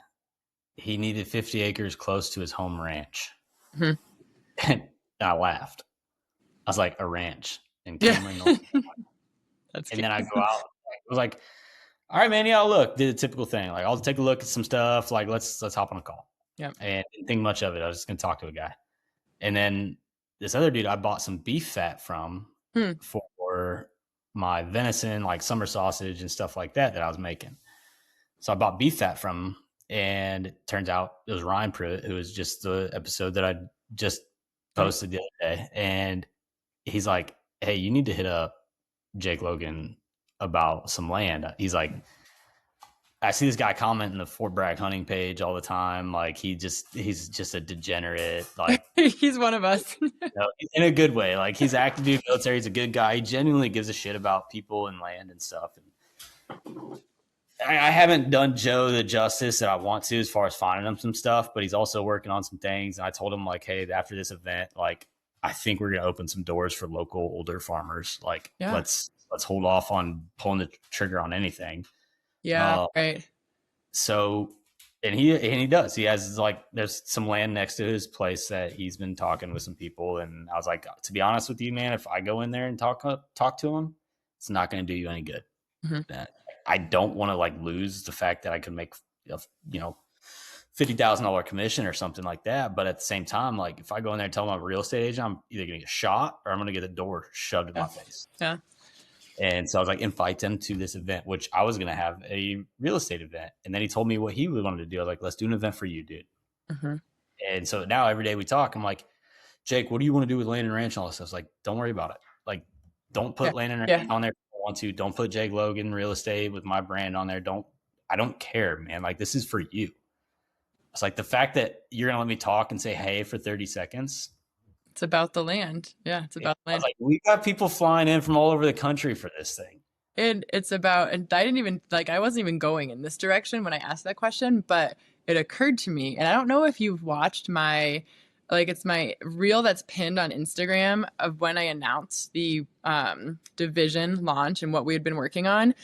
he needed 50 acres close to his home ranch. Mm-hmm. And I laughed. I was like, a ranch in Cameron, North Carolina. And then I go out. I was like, all right, man, yeah, look, did the typical thing. Like, I'll take a look at some stuff. Like, let's hop on a call. Yeah. And didn't think much of it. I was just going to talk to a guy. And then this other dude I bought some beef fat from for my venison, like summer sausage and stuff like that I was making. So I bought beef fat from him, and it turns out it was Ryan Pruitt, who was just the episode that I just posted the other day, and he's like, "Hey, you need to hit up Jake Logan about some land." He's like, I see this guy commenting the Fort Bragg hunting page all the time. Like he's just a degenerate. Like He's one of us. in a good way. Like he's active duty military. He's a good guy. He genuinely gives a shit about people and land and stuff. And I haven't done Joe the justice that I want to as far as finding him some stuff, but he's also working on some things. And I told him like, hey, after this event, like I think we're gonna open some doors for local older farmers. Like let's hold off on pulling the trigger on anything. Yeah, right. So, and he does. He has like there's some land next to his place that he's been talking with some people, and I was like, to be honest with you, man, if I go in there and talk to him, it's not going to do you any good. Mm-hmm. I don't want to like lose the fact that I could make $50,000 commission or something like that. But at the same time, like if I go in there and tell him I'm a real estate agent, I'm either going to get shot or I'm going to get the door shoved in my face. Yeah. And so I was like, invite them to this event, which I was going to have a real estate event. And then he told me what he wanted to do. I was like, let's do an event for you, dude. Mm-hmm. And so now every day we talk, I'm like, Jake, what do you want to do with land and ranch and all this stuff? I was like, don't worry about it. Like, don't put land and ranch on there if you want to. Don't put Jake Logan real estate with my brand on there. I don't care, man. Like, this is for you. It's like the fact that you're going to let me talk and say, hey, for 30 seconds. It's about the land. Yeah, it's about land. Like, we got people flying in from all over the country for this thing. And it's about, and I didn't even, like, I wasn't even going in this direction when I asked that question, but it occurred to me, and I don't know if you've watched my, like, it's my reel that's pinned on Instagram of when I announced the division launch and what we had been working on.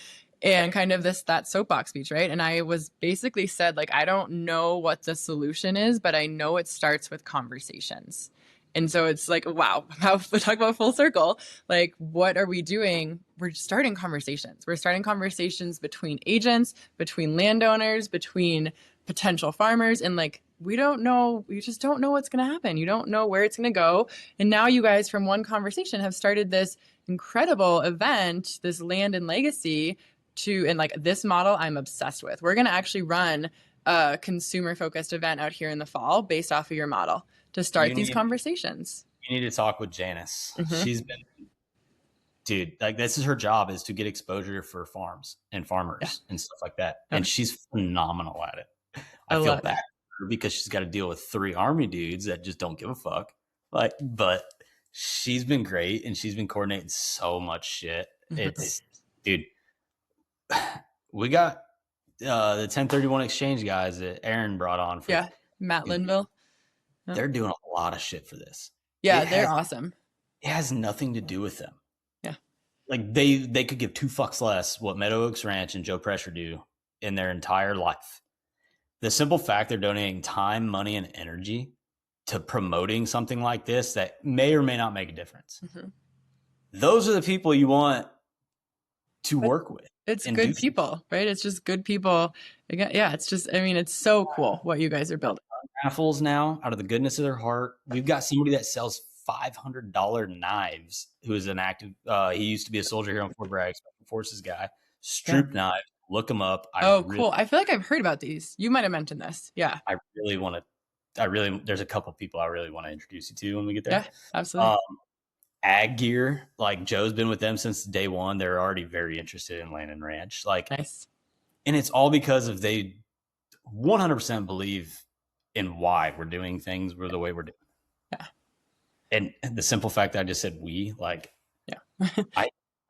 And kind of that soapbox speech, right? And I was basically said, like, I don't know what the solution is, but I know it starts with conversations. And so it's like, wow, how we talk about full circle. Like, what are we doing? We're starting conversations. We're starting conversations between agents, between landowners, between potential farmers. And like, we don't know, we just don't know what's going to happen. You don't know where it's going to go. And now you guys from one conversation have started this incredible event, this land and legacy and like this model I'm obsessed with. We're going to actually run a consumer focused event out here in the fall based off of your model to start these conversations. You need to talk with Janice. Mm-hmm. She's been, dude, like this is her job, is to get exposure for farms and farmers and stuff like that. Yeah. And she's phenomenal at it. I feel bad for her because she's got to deal with 3 Army dudes that just don't give a fuck. Like, but she's been great and she's been coordinating so much shit. It's, dude, we got the 1031 exchange guys that Aaron brought on. Matt Linville. They're doing a lot of shit for this. Yeah, they're awesome. It has nothing to do with them. Yeah. Like they could give 2 fucks less what Meadow Oaks Ranch and Joe Pressure do in their entire life. The simple fact they're donating time, money, and energy to promoting something like this that may or may not make a difference. Mm-hmm. Those are the people you want to work with. It's good people, right? It's just good people. Yeah, it's just, I mean, it's so cool what you guys are building. Raffles now, out of the goodness of their heart. We've got somebody that sells $500 knives who is an active, he used to be a soldier here on Fort Bragg, Special Forces guy. Stroop knives. Look them up. Cool. I feel like I've heard about these. You might have mentioned this. Yeah. There's a couple of people I really want to introduce you to when we get there. Yeah, absolutely. Ag Gear, like Joe's been with them since day one. They're already very interested in land and ranch. Like, nice. And it's all because of they 100% believe in why we're doing things the way we're doing. Yeah. And the simple fact that I just said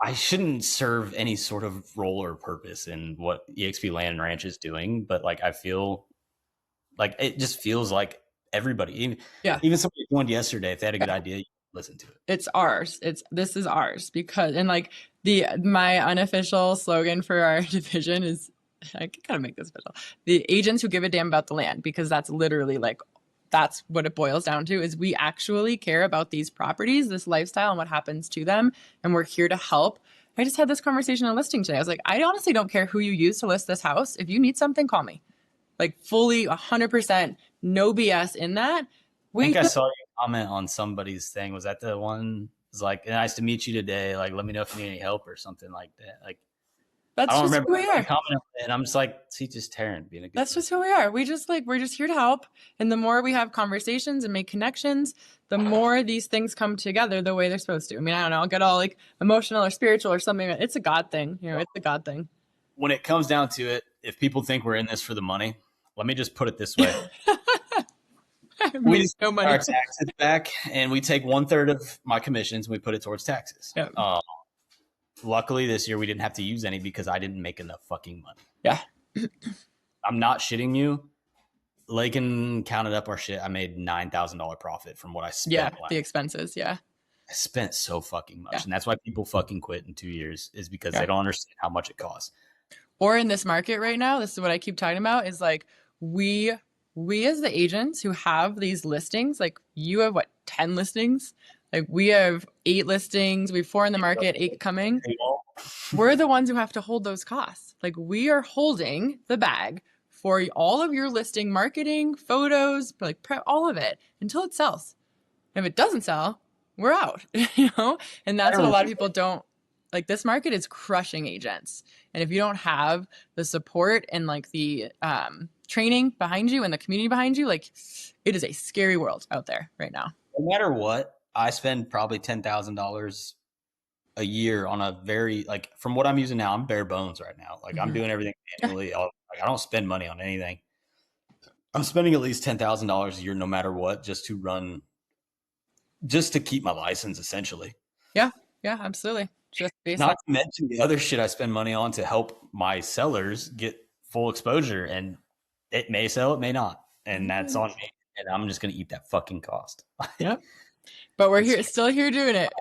I shouldn't serve any sort of role or purpose in what EXP Land and Ranch is doing, but like I feel like it just feels like everybody, even somebody who joined yesterday, if they had a good idea, you listen to it. It's ours. This is ours because, and like my unofficial slogan for our division is, I can kind of make this official, the agents who give a damn about the land, because that's literally like, that's what it boils down to, is we actually care about these properties, this lifestyle and what happens to them. And we're here to help. I just had this conversation on listing today. I was like, I honestly don't care who you use to list this house. If you need something, call me. Like fully 100%, no BS in that. I think I saw your comment on somebody's thing. Was that the one? It's like, nice to meet you today. Like, let me know if you need any help or something like that. Like, That's I don't just remember who we are. commenting, and I'm just like, see, just Taryn being a good That's person. just who we are. We're just here to help. And the more we have conversations and make connections, the more these things come together the way they're supposed to. I mean, I don't know, I'll get all like emotional or spiritual or something. It's a God thing. It's a God thing. When it comes down to it, if people think we're in this for the money, let me just put it this way. We just no money. our taxes back, and we take 1/3 of my commissions and we put it towards taxes. Yep. Luckily this year we didn't have to use any because I didn't make enough fucking money. Yeah. I'm not shitting you. Lakin counted up our shit. I made $9,000 profit from what I spent. Yeah, the expenses. Yeah. I spent so fucking much. And that's why people fucking quit in 2 years, is because they don't understand how much it costs. Or in this market right now, this is what I keep talking about, is like we as the agents who have these listings, like you have 10 listings? Like we have 8 listings, we have 4 in the market, 8 coming. We're the ones who have to hold those costs. Like we are holding the bag for all of your listing marketing, photos, like prep, all of it until it sells. And if it doesn't sell, we're out, And that's what a lot of people don't like. This market is crushing agents. And if you don't have the support and like the training behind you and the community behind you, like it is a scary world out there right now. No matter what, I spend probably $10,000 a year on a very, like, from what I'm using now, I'm bare bones right now. Like I'm doing everything manually. I don't spend money on anything. I'm spending at least $10,000 a year, no matter what, just to keep my license, essentially. Yeah, absolutely. Just not to mention the other shit I spend money on to help my sellers get full exposure, and it may sell, it may not, and that's on me. And I'm just gonna eat that fucking cost. Yep. But we're still here doing it.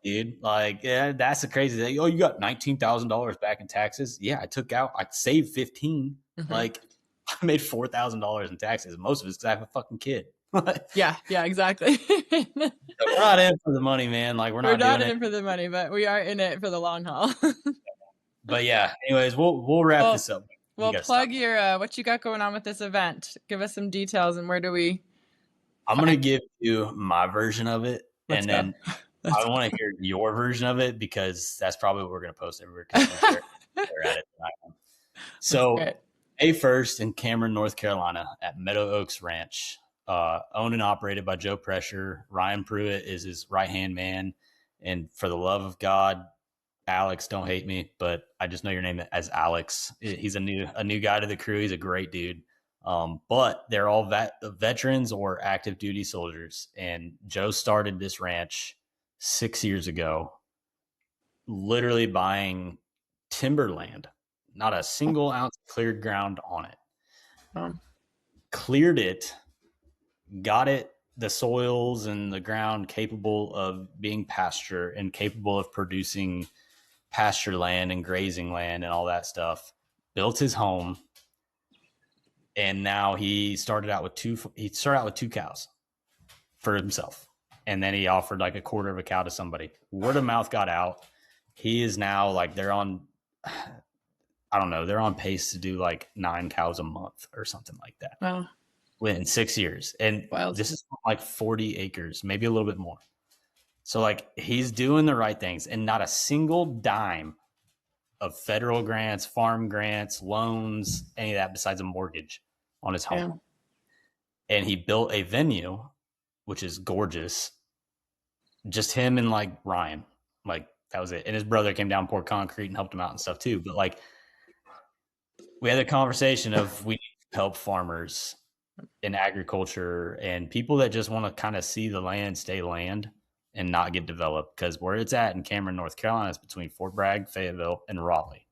Dude, like, yeah, that's the crazy thing. Oh, you got $19,000 back in taxes? Yeah, I saved 15. Like, I made $4,000 in taxes. Most of it's because I have a fucking kid. Yeah, exactly. We're not in for the money, man. Like we're not in it for the money, but we are in it for the long haul. But yeah, anyways, we'll wrap this up. Well, plug your what you got going on with this event. Give us some details and where do we? I'm gonna give you my version of it, and then I want to hear your version of it because that's probably what we're gonna post everywhere. They're at it tonight. So, May 1st in Cameron, North Carolina, at Meadow Oaks Ranch. Owned and operated by Joe Pressure. Ryan Pruitt is his right-hand man. And for the love of God, Alex, don't hate me, but I just know your name as Alex. He's a new guy to the crew. He's a great dude. But they're all veterans or active duty soldiers. And Joe started this ranch 6 years ago, literally buying timberland, not a single ounce cleared ground on it. Cleared it, got it, the soils and the ground capable of being pasture and capable of producing pasture land and grazing land and all that stuff. Built his home, and now he started out with two cows for himself, and then he offered like a quarter of a cow to somebody. Word of mouth got out. He is now like they're on pace to do like 9 cows a month or something like that. Wow. In 6 years. And this is like 40 acres, maybe a little bit more. So like he's doing the right things, and not a single dime of federal grants, farm grants, loans, any of that besides a mortgage on his home. Yeah. And he built a venue, which is gorgeous. Just him and like Ryan, like that was it. And his brother came down, poured concrete and helped him out and stuff too. But like we had a conversation of we need to help farmers in agriculture and people that just want to kind of see the land stay land and not get developed, because where it's at in Cameron, North Carolina is between Fort Bragg, Fayetteville, and Raleigh.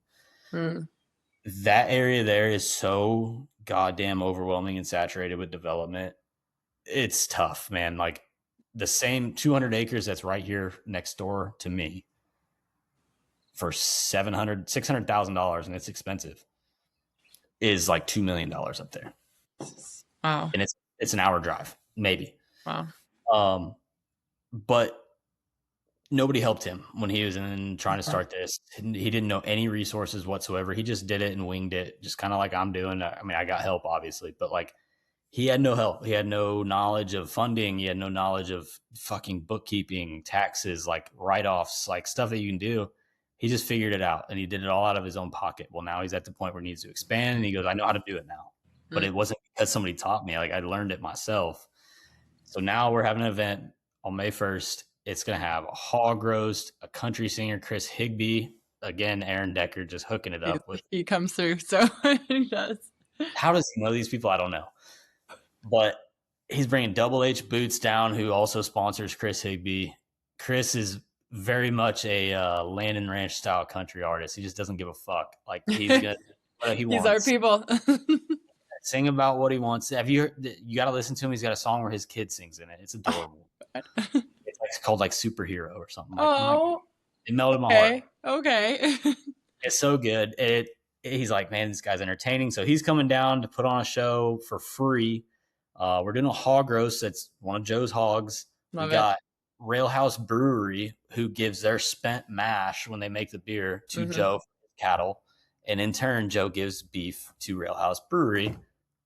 That area there is so goddamn overwhelming and saturated with development. It's tough, man. Like the same 200 acres that's right here next door to me for $600,000, and it's expensive, is like $2 million up there. Wow. And it's an hour drive, maybe. Wow. But nobody helped him when he was trying to start this. He didn't know any resources whatsoever. He just did it and winged it, just kind of like I'm doing. I mean, I got help, obviously, but like he had no help. He had no knowledge of funding. He had no knowledge of fucking bookkeeping, taxes, like write-offs, like stuff that you can do. He just figured it out, and he did it all out of his own pocket. Well, now he's at the point where he needs to expand, and he goes, I know how to do it now. But it wasn't because somebody taught me. Like, I learned it myself. So now we're having an event on May 1st. It's going to have a hog roast, a country singer, Chris Higby. Again, Aaron Decker just hooking it up with. He comes through, so he does. How does he know these people? I don't know. But he's bringing Double H Boots down, who also sponsors Chris Higby. Chris is very much a land and ranch style country artist. He just doesn't give a fuck. Like, he's gonna what he wants. These are people. Sing about what he wants. Have you heard? You got to listen to him. He's got a song where his kid sings in it. It's adorable. It's called like Superhero or something. Like, it melted my heart. Okay. It's so good. He's like, man, this guy's entertaining. So he's coming down to put on a show for free. We're doing a hog roast. That's one of Joe's hogs. We got Railhouse Brewery, who gives their spent mash when they make the beer to Joe for his cattle. And in turn, Joe gives beef to Railhouse Brewery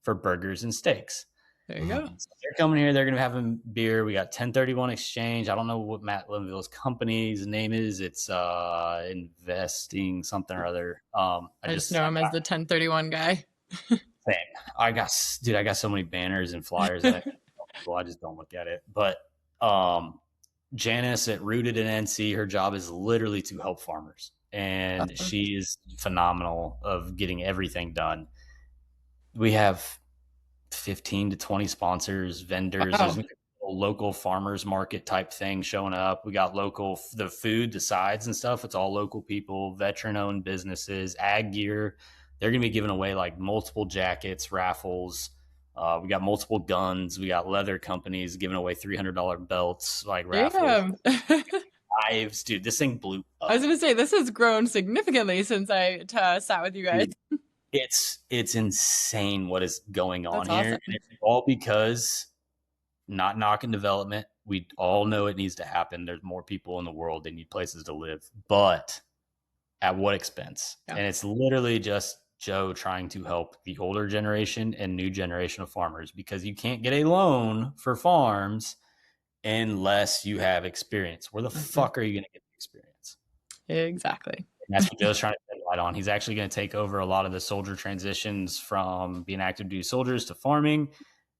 for burgers and steaks. There you go. So they're coming here. They're going to have a beer. We got 1031 Exchange. I don't know what Matt Linville's company's name is. It's investing something or other. I just know him as the 1031 guy. Same. I got so many banners and flyers that I just don't look at it. But Janice at Rooted in NC, her job is literally to help farmers. And she is phenomenal of getting everything done. We have 15 to 20 sponsors, vendors. There's a local farmers market type thing showing up. We got the food, the sides and stuff. It's all local people, veteran owned businesses, ag gear. They're going to be giving away like multiple jackets, raffles. We got multiple guns. We got leather companies giving away $300 belts, like raffles. Knives, dude, this thing blew up. I was going to say, this has grown significantly since I sat with you guys. Dude, it's insane what is going on That's here. awesome. And it's all because, not knocking development, we all know it needs to happen. There's more people in the world. They need places to live. But at what expense? Yeah. And it's literally just Joe trying to help the older generation and new generation of farmers, because you can't get a loan for farms unless you have experience. Where the fuck are you going to get the experience? Exactly. And that's what Joe's trying to shed light on. He's actually going to take over a lot of the soldier transitions from being active duty soldiers to farming,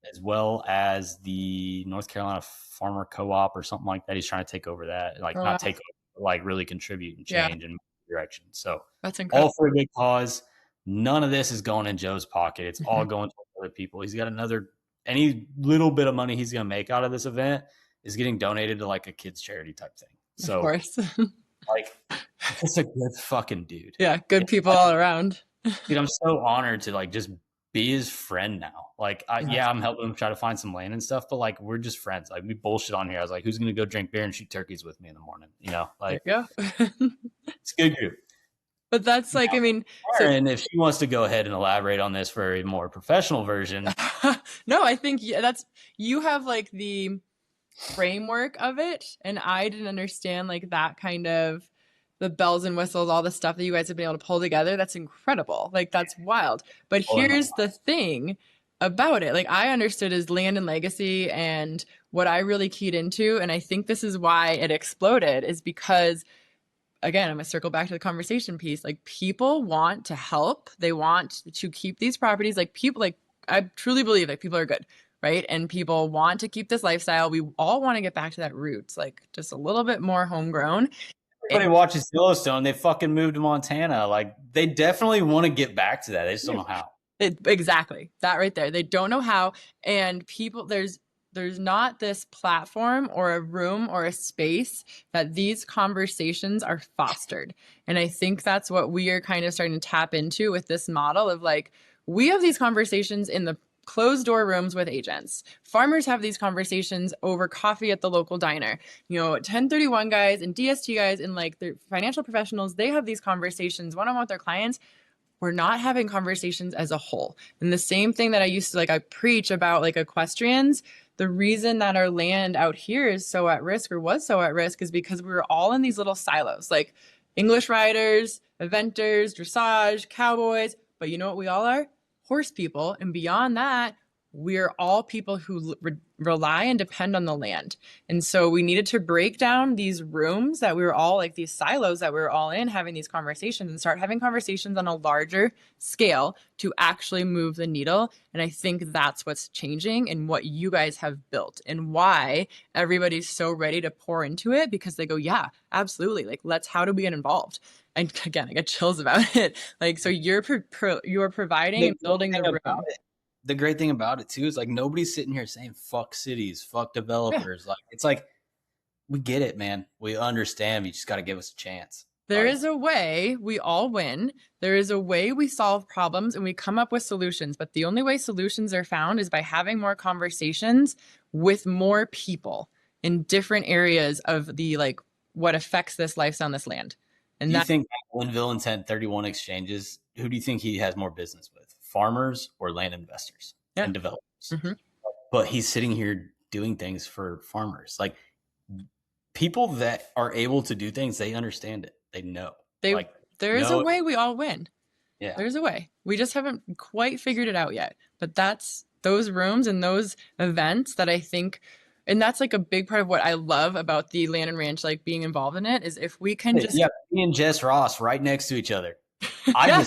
as well as the North Carolina Farmer Co-op or something like that. He's trying to take over that, like not take over, like really contribute and change and direction. So that's incredible. All for a big cause. None of this is going in Joe's pocket. It's all going to other people. He's got any little bit of money he's going to make out of this event is getting donated to like a kids charity type thing. So, of course. like, it's a good fucking dude. Yeah, good people all around. Dude, I'm so honored to like just be his friend now. Like, I'm helping him try to find some land and stuff, but like, we're just friends. Like, we bullshit on here. I was like, who's going to go drink beer and shoot turkeys with me in the morning? You know, like, there you go. It's a good group. But that's like, I mean, Taryn, if she wants to go ahead and elaborate on this for a more professional version. No, I think you have like the framework of it, and I didn't understand like that kind of the bells and whistles, all the stuff that you guys have been able to pull together. That's incredible. Like, that's wild. But here's the thing about it. Like, I understood as land and legacy, and what I really keyed into, and I think this is why it exploded, is because, again, I'm going to circle back to the conversation piece. Like, people want to help. They want to keep these properties. Like, people, like, I truly believe like people are good, right? And people want to keep this lifestyle. We all want to get back to that roots, like just a little bit more homegrown. Everybody watches Yellowstone. They fucking moved to Montana. Like, they definitely want to get back to that. They just don't know how. Exactly. That right there. They don't know how. And people, there's not this platform or a room or a space that these conversations are fostered. And I think that's what we are kind of starting to tap into with this model of like, we have these conversations in the closed door rooms with agents. Farmers have these conversations over coffee at the local diner. 1031 guys and DST guys and like the financial professionals, they have these conversations one-on-one with their clients. We're not having conversations as a whole. And the same thing that I used to I preach about like equestrians, the reason that our land out here is so at risk or was so at risk is because we were all in these little silos, like English riders, eventers, dressage, cowboys. But you know what we all are? Horse people. And beyond that, we're all people who rely and depend on the land. And so we needed to break down these rooms that we were all like these silos that we were all in, having these conversations, and start having conversations on a larger scale to actually move the needle. And I think that's what's changing and what you guys have built and why everybody's so ready to pour into it, because they go, yeah, absolutely. Like, how do we get involved? And again, I get chills about it. Like, so you're providing and building the room. The great thing about it too is like nobody's sitting here saying fuck cities, fuck developers. Yeah. Like it's like we get it, man. We understand. You just got to give us a chance. There is a way we all win. There is a way we solve problems and we come up with solutions. But the only way solutions are found is by having more conversations with more people in different areas of the like what affects this lifestyle on this land. And you think Linville had 31 exchanges? Who do you think he has more business with? Farmers or land investors and developers? Mm-hmm. But he's sitting here doing things for farmers. Like people that are able to do things, they understand it. They know. There is a way we all win. Yeah. There's a way. We just haven't quite figured it out yet. But that's those rooms and those events that I think, and that's like a big part of what I love about the Land and Ranch, like being involved in it, is if we can just. Yeah, me and Jess Ross right next to each other. I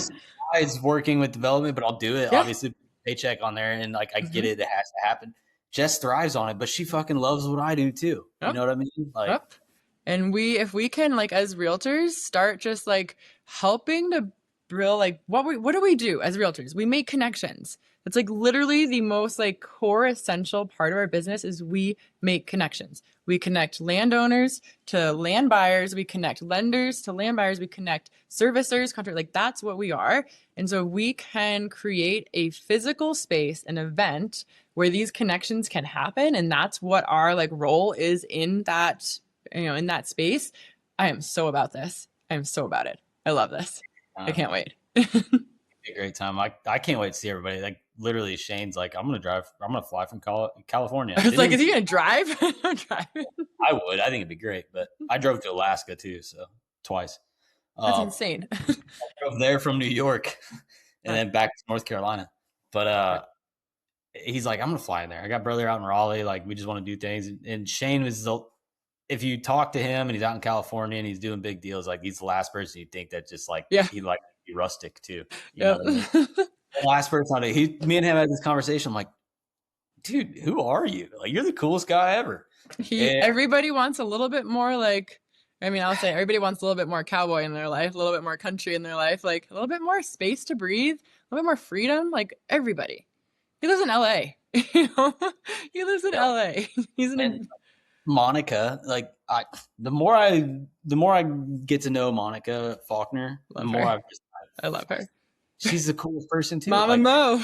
was working with development, but I'll do it. Yeah. Obviously, paycheck on there, and like I get it. It has to happen. Jess thrives on it, but she fucking loves what I do too. Yep. You know what I mean? Like, and if we can, like as realtors, start just like helping to build, like what do we do as realtors? We make connections. It's like literally the most like core essential part of our business is we make connections. We connect landowners to land buyers. We connect lenders to land buyers. We connect servicers, contract, like that's what we are. And so we can create a physical space, an event where these connections can happen. And that's what our like role is in that, in that space. I am so about this. I am so about it. I love this. I can't wait. A great time. I can't wait to see everybody. Like literally Shane's like, I'm going to fly from California. I was like, is he going to drive? I'm driving. I would. I think it'd be great. But I drove to Alaska too. So twice. That's insane. I drove there from New York and then back to North Carolina. But he's like, I'm going to fly in there. I got brother out in Raleigh. Like we just want to do things. And Shane was if you talk to him and he's out in California and he's doing big deals, like he's the last person you think that just like, he like be rustic too. You know what I mean? The last person me and him had this conversation. I'm like, dude, who are you? Like, you're the coolest guy ever. Everybody wants a little bit more like, I'll say everybody wants a little bit more cowboy in their life, a little bit more country in their life, like a little bit more space to breathe, a little bit more freedom. Like everybody. He lives in LA. He lives in LA. He's in Monica, like the more I get to know Monica Faulkner, the more I love her. She's the coolest person too. Mama Mo.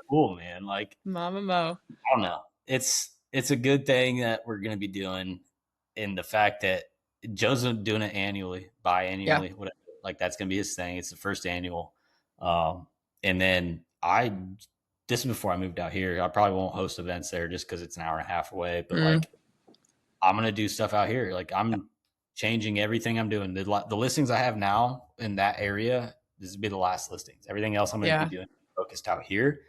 Cool, man. Like Mama Mo. I don't know. It's a good thing that we're gonna be doing, in the fact that Joe's doing it biannually, whatever. Like that's gonna be his thing. It's the first annual. And then this is before I moved out here. I probably won't host events there just because it's an hour and a half away. But like I'm gonna do stuff out here. Like I'm changing everything I'm doing. The listings I have now in that area, this will be the last listings. Everything else I'm gonna be doing focused out here.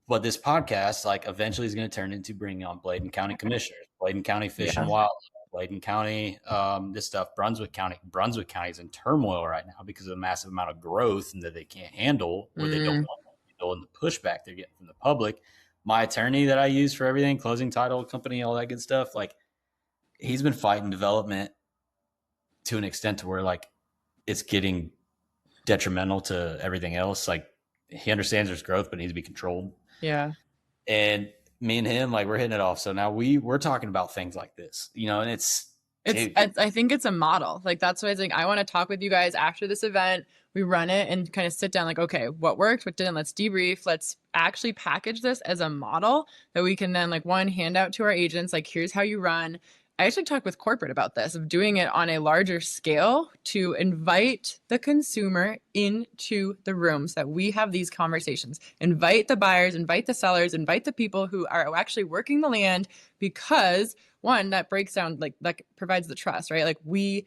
But this podcast, like eventually, is going to turn into bringing on Bladen County commissioners, Bladen County Fish and Wildlife, Bladen County, this stuff. Brunswick County is in turmoil right now because of the massive amount of growth and that they can't handle, or they don't want to handle, and the pushback they're getting from the public. My attorney that I use for everything, closing title company, all that good stuff, like he's been fighting development to an extent to where like it's getting detrimental to everything else. Like he understands there's growth, but it needs to be controlled. Yeah. And me and him, like we're hitting it off. So now we're talking about things like this, and I think it's a model. Like that's why I think I want to talk with you guys after this event. We run it and kind of sit down like, okay, what worked, what didn't, let's debrief. Let's actually package this as a model that we can then like hand out to our agents. Like, here's how you run. I actually talked with corporate about this, of doing it on a larger scale to invite the consumer into the rooms that we have these conversations. Invite the buyers, invite the sellers, invite the people who are actually working the land, because one, that breaks down, like that provides the trust, right? Like we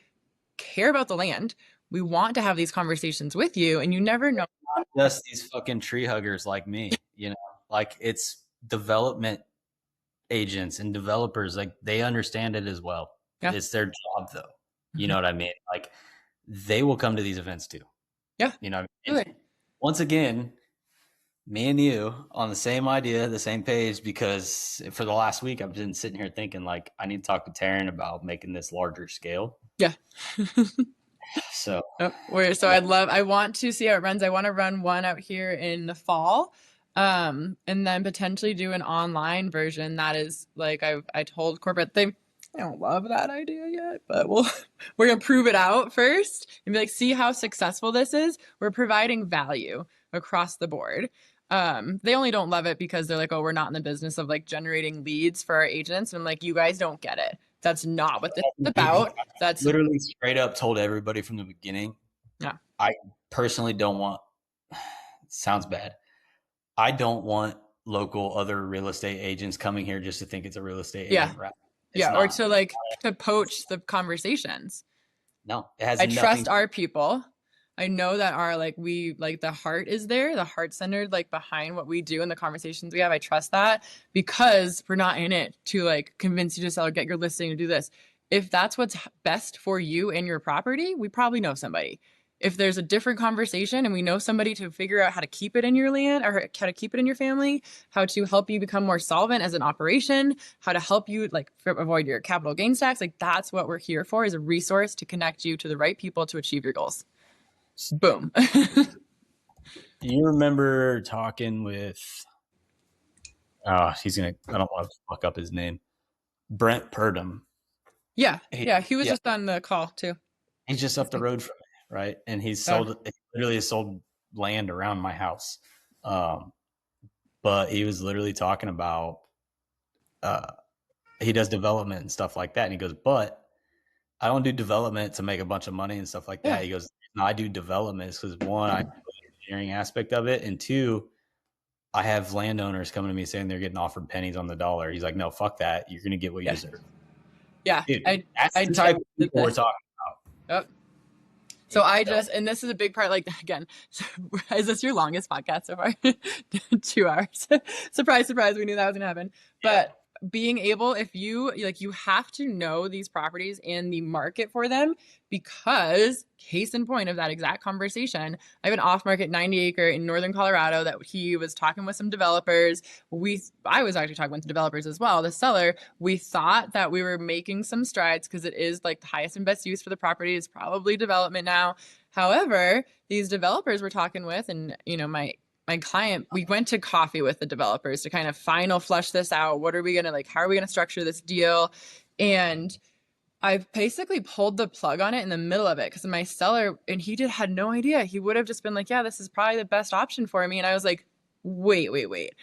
care about the land. We want to have these conversations with you, and you never know. Not just these fucking tree huggers like me, Like, it's development agents and developers, like, they understand it as well. Yeah. It's their job, though. You know what I mean? Like, they will come to these events too. Yeah. You know, Really. once again, me and you on the same idea, the same page, because for the last week I've been sitting here thinking, like, I need to talk to Taryn about making this larger scale. Yeah. So, I want to see how it runs. I want to run one out here in the fall. And then potentially do an online version that is like I told corporate they don't love that idea yet, but we're gonna prove it out first and be like, see how successful this is. We're providing value across the board. They only don't love it because they're like, oh, we're not in the business of like generating leads for our agents. And I'm like, you guys don't get it. That's not what this is about. That's literally straight up told everybody from the beginning. Yeah. I personally don't want, sounds bad, I don't want local other real estate agents coming here just to think it's a real estate agent. Right? Yeah, or to like to poach the conversations. No, it has I trust our people. I know that our like the heart is there, the heart centered like behind what we do and the conversations we have. I trust that because we're not in it to like convince you to sell or get your listing or do this. If that's what's best for you and your property, we probably know somebody. If there's a different conversation and we know somebody to figure out how to keep it in your land or how to keep it in your family, how to help you become more solvent as an operation, how to help you like avoid your capital gains tax, like that's what we're here for, is a resource to connect you to the right people to achieve your goals. Boom. You remember talking with, I don't want to fuck up his name, Brent Purdom. Yeah. He was just on the call too. He's just up the road from me, right? And he literally sold land around my house. But he was literally talking about, he does development and stuff like that. And he goes, but I don't do development to make a bunch of money and stuff like that. Yeah. He goes, no, I do development because one, I do the engineering aspect of it. And two, I have landowners coming to me saying they're getting offered pennies on the dollar. He's like, no, fuck that. You're going to get what you deserve. Yeah. Dude, that's the type of people we're talking about. Yep. So and this is a big part, like, again, is this your longest podcast so far? 2 hours. Surprise, surprise. We knew that was going to happen. But being able, if you have to know these properties and the market for them, because case in point of that exact conversation, I have an off-market 90-acre in northern Colorado that he was talking with some developers. I was actually talking with the developers as well, the seller. We thought that we were making some strides because it is like the highest and best use for the property is probably development now. However, these developers we're talking with, and my client, we went to coffee with the developers to kind of flush this out. What are we going to how are we going to structure this deal? And I've basically pulled the plug on it in the middle of it because my seller, and he had no idea. He would have just been like, yeah, this is probably the best option for me. And I was like, wait.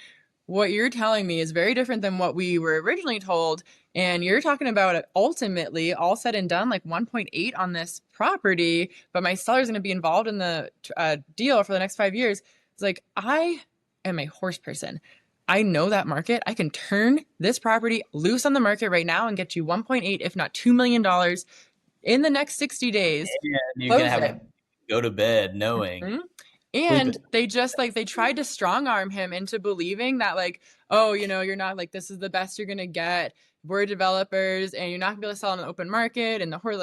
What you're telling me is very different than what we were originally told. And you're talking about ultimately, all said and done, like 1.8 on this property, but my seller's going to be involved in the deal for the next 5 years. It's like, I am a horse person. I know that market. I can turn this property loose on the market right now and get you 1.8, if not $2 million in the next 60 days. Yeah, you're going to have to go to bed knowing. Mm-hmm. And they just they tried to strong arm him into believing that oh, you're not this is the best you're going to get. We're developers and you're not gonna be able to sell in an open market. And the whole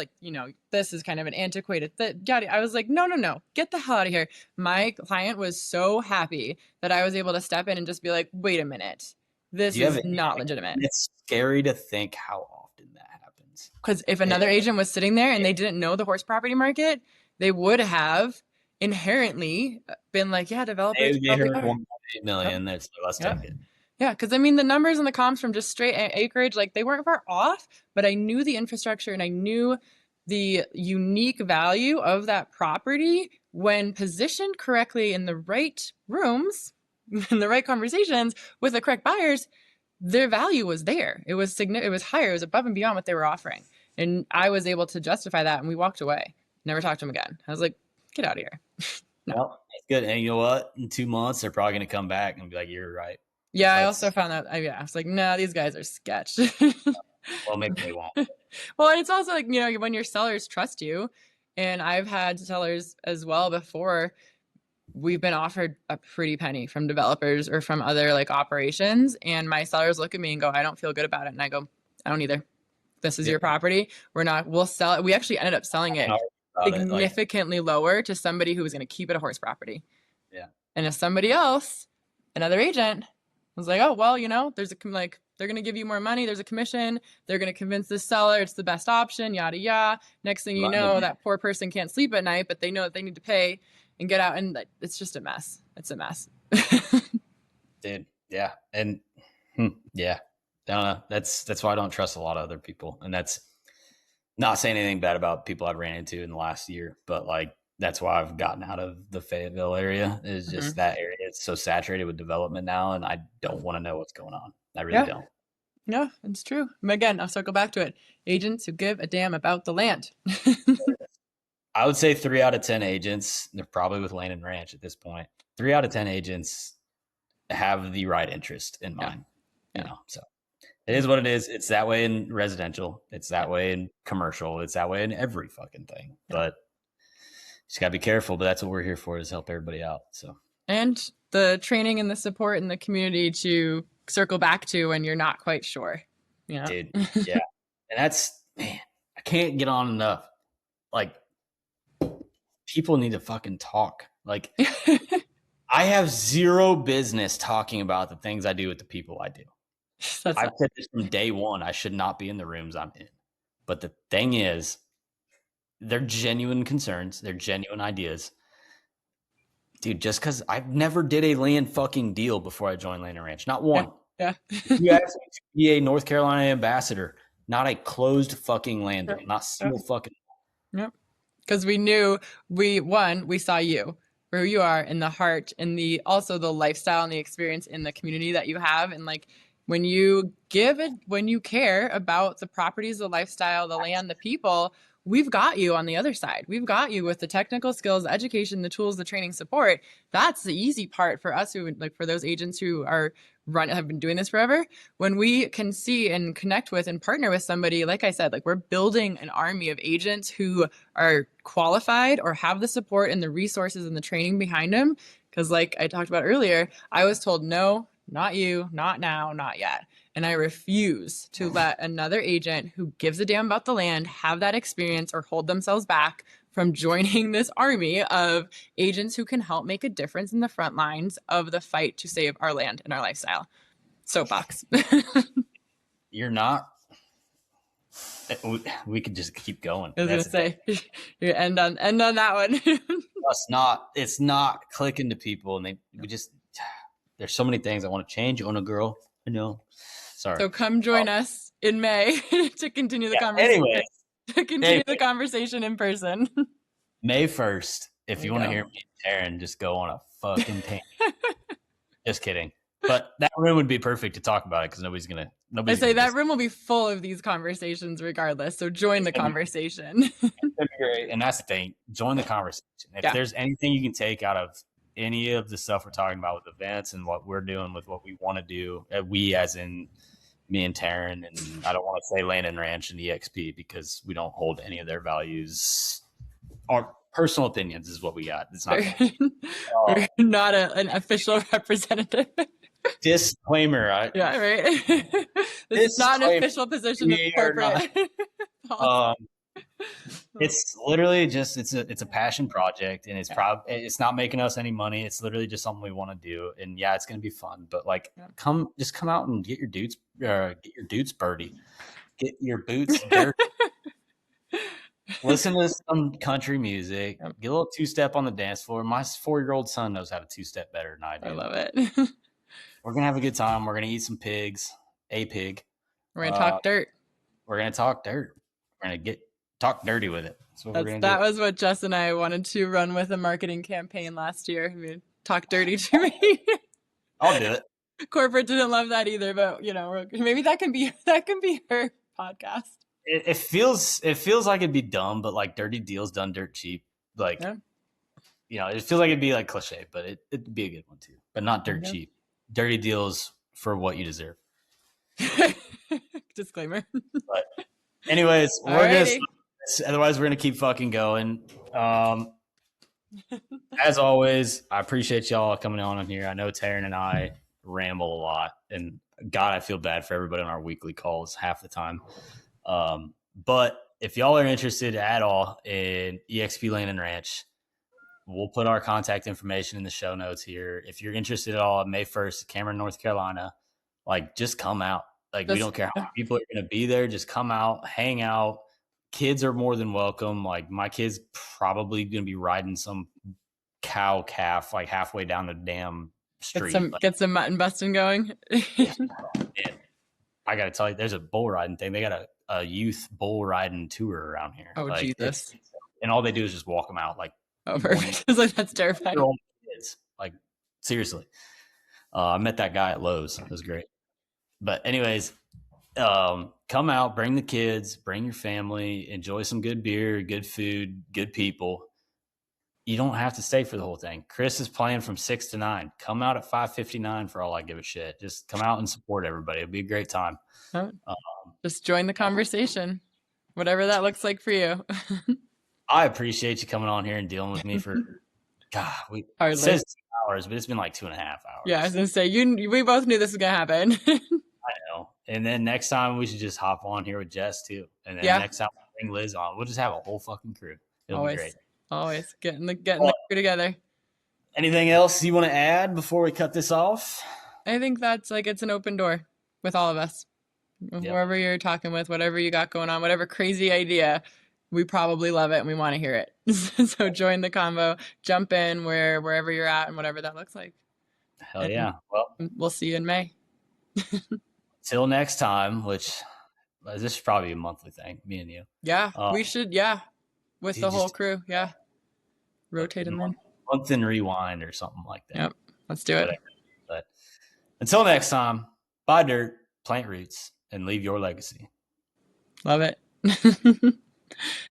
this is kind of an antiquated I was like, no, get the hell out of here. My client was so happy that I was able to step in and just be like, wait a minute, this is not legitimate. It's scary to think how often that happens. Because if another agent was sitting there and they didn't know the horse property market, they would have inherently been like, yeah, developers. They heard 1.8 million. That's let's take it. Yeah, because the numbers and the comps from just straight acreage, they weren't far off, but I knew the infrastructure and I knew the unique value of that property when positioned correctly in the right rooms, in the right conversations with the correct buyers. Their value was there. It was it was higher. It was above and beyond what they were offering, and I was able to justify that. And we walked away. Never talked to them again. I was like, get out of here. No. Well, that's good. And you know what? In 2 months, they're probably going to come back and be like, "You're right." Yeah, I also found that. I was like, no, these guys are sketch. Well, maybe they won't. Well, and it's also when your sellers trust you, and I've had sellers as well before we've been offered a pretty penny from developers or from other like operations, and my sellers look at me and go, I don't feel good about it. And I go, I don't either. This is your property. We'll sell it. We actually ended up selling it significantly lower to somebody who was going to keep it a horse property. Yeah. And if somebody else, another agent, was like, oh, well, there's they're going to give you more money. There's a commission. They're going to convince the seller it's the best option, yada, yada. Next thing you know, that poor person can't sleep at night, but they know that they need to pay and get out. And it's just a mess. It's a mess. Dude. Yeah. And yeah, I don't know. That's why I don't trust a lot of other people. And that's not saying anything bad about people I've ran into in the last year, but like, that's why I've gotten out of the Fayetteville area, is just that area. It's so saturated with development now, and I don't want to know what's going on. I really don't. No, it's true. Again, I'll circle back to it. Agents who give a damn about the land. I would say 3 out of 10 agents, they're probably with Land and Ranch at this point. 3 out of 10 agents have the right interest in mind. So it is what it is. It's that way in residential. It's that way in commercial. It's that way in every fucking thing. But just gotta be careful. But that's what we're here for, is help everybody out. So, and the training and the support in the community to circle back to when you're not quite sure. Dude, yeah. And that's, man, I can't get on enough. Like, people need to fucking talk. Like, I have zero business talking about the things I do with the people I do. I've said this from day one. I should not be in the rooms I'm in. But the thing is, they're genuine concerns. They're genuine ideas. Dude, just because I've never did a land fucking deal before I joined Land and Ranch. Not one. Yeah. You asked me to be a North Carolina ambassador. Not a closed fucking land deal. Not single fucking. Yep. Because we knew we saw you for who you are, in the heart, and also the lifestyle and the experience in the community that you have. And like, when you care about the properties, the lifestyle, the land, the people, we've got you on the other side. We've got you with the technical skills, the education, the tools, the training, support. That's the easy part for us, who, like, for those agents who have been doing this forever. When we can see and connect with and partner with somebody, like I said, like, we're building an army of agents who are qualified or have the support and the resources and the training behind them. Because like I talked about earlier, I was told, no, not you, not now, not yet. And I refuse to let another agent who gives a damn about the land have that experience or hold themselves back from joining this army of agents who can help make a difference in the front lines of the fight to save our land and our lifestyle. Soapbox. You're not. We could just keep going. I was going to say, you end on that one. It's not clicking to people, and there's so many things I want to change. You want a girl? I know. Sorry. So come join us in May to continue the conversation. Anyway, the conversation in person. May 1st. If you want to hear me and Taryn just go on a fucking tangent. Just kidding. But that room would be perfect to talk about it, because nobody's gonna. That room will be full of these conversations regardless. So join the conversation. That'd be great. And that's the thing. Join the conversation. If there's anything you can take out of any of the stuff we're talking about with events and what we're doing with what we want to do, we as in me and Taryn, and I don't want to say Land and Ranch and EXP, because we don't hold any of their values. Our personal opinions is what we got. It's not. We're not an official representative. Disclaimer. Right? This is not an official position of corporate. It's literally just it's a passion project, and it's not making us any money. It's literally just something we want to do, and it's gonna be fun. But like, come out and get your dudes birdie, get your boots dirty. Listen to some country music. Get a little two-step on the dance floor. My 4-year-old son knows how to two-step better than I do. I love it. We're gonna have a good time. We're gonna eat some pigs. A pig. We're gonna talk dirt. We're gonna talk dirt. We're gonna talk dirty with it. That was what Jess and I wanted to run with a marketing campaign last year. I mean, talk dirty to me. I'll do it. Corporate didn't love that either, but maybe that can be her podcast. It feels like it'd be dumb, but like dirty deals done dirt cheap. Like, it feels like it'd be like cliche, but it'd be a good one too. But not dirt cheap. Dirty deals for what you deserve. Disclaimer. But anyways, otherwise we're gonna keep fucking going. As always, I appreciate y'all coming on here. I know Taryn and I ramble a lot, and God, I feel bad for everybody on our weekly calls half the time. But if y'all are interested at all in EXP Lane and Ranch, we'll put our contact information in the show notes here. If you're interested at all, May 1st, Cameron, North Carolina, like just come out. Like we don't care how many people are going to be there. Just come out, hang out. Kids are more than welcome. Like my kid's probably going to be riding some cow calf like halfway down the damn street. Get some mutton busting going. And I got to tell you, there's a bull riding thing. They got a youth bull riding tour around here. Oh, like, Jesus. And all they do is just walk them out. Like, oh, perfect. Like, that's terrifying. Kids. Like, seriously. I met that guy at Lowe's. It was great. But anyways, come out, bring the kids, bring your family, enjoy some good beer, good food, good people. You don't have to stay for the whole thing. Chris is playing from 6 to 9. Come out at 5:59 for all I give a shit. Just come out and support everybody. It'll be a great time. Just join the conversation, whatever that looks like for you. I appreciate you coming on here and dealing with me for, God, it says 2 hours, but it's been like 2.5 hours. Yeah, I was going to say, we both knew this was going to happen. I know. And then next time we should just hop on here with Jess too. And then next time we bring Liz on, we'll just have a whole fucking crew. It'll be great. Always getting the crew together. Anything else you want to add before we cut this off? I think that's like it's an open door with all of us. Whoever you're talking with, whatever you got going on, whatever crazy idea, we probably love it and we want to hear it. So join the convo, jump in wherever you're at and whatever that looks like. Hell yeah. Well, we'll see you in May. Till next time, which this is probably a monthly thing, me and you. Yeah, we should. Yeah. With the whole crew. Yeah. Rotate them in. Month and rewind or something like that. Yep. Let's do it. But until next time, buy dirt, plant roots, and leave your legacy. Love it.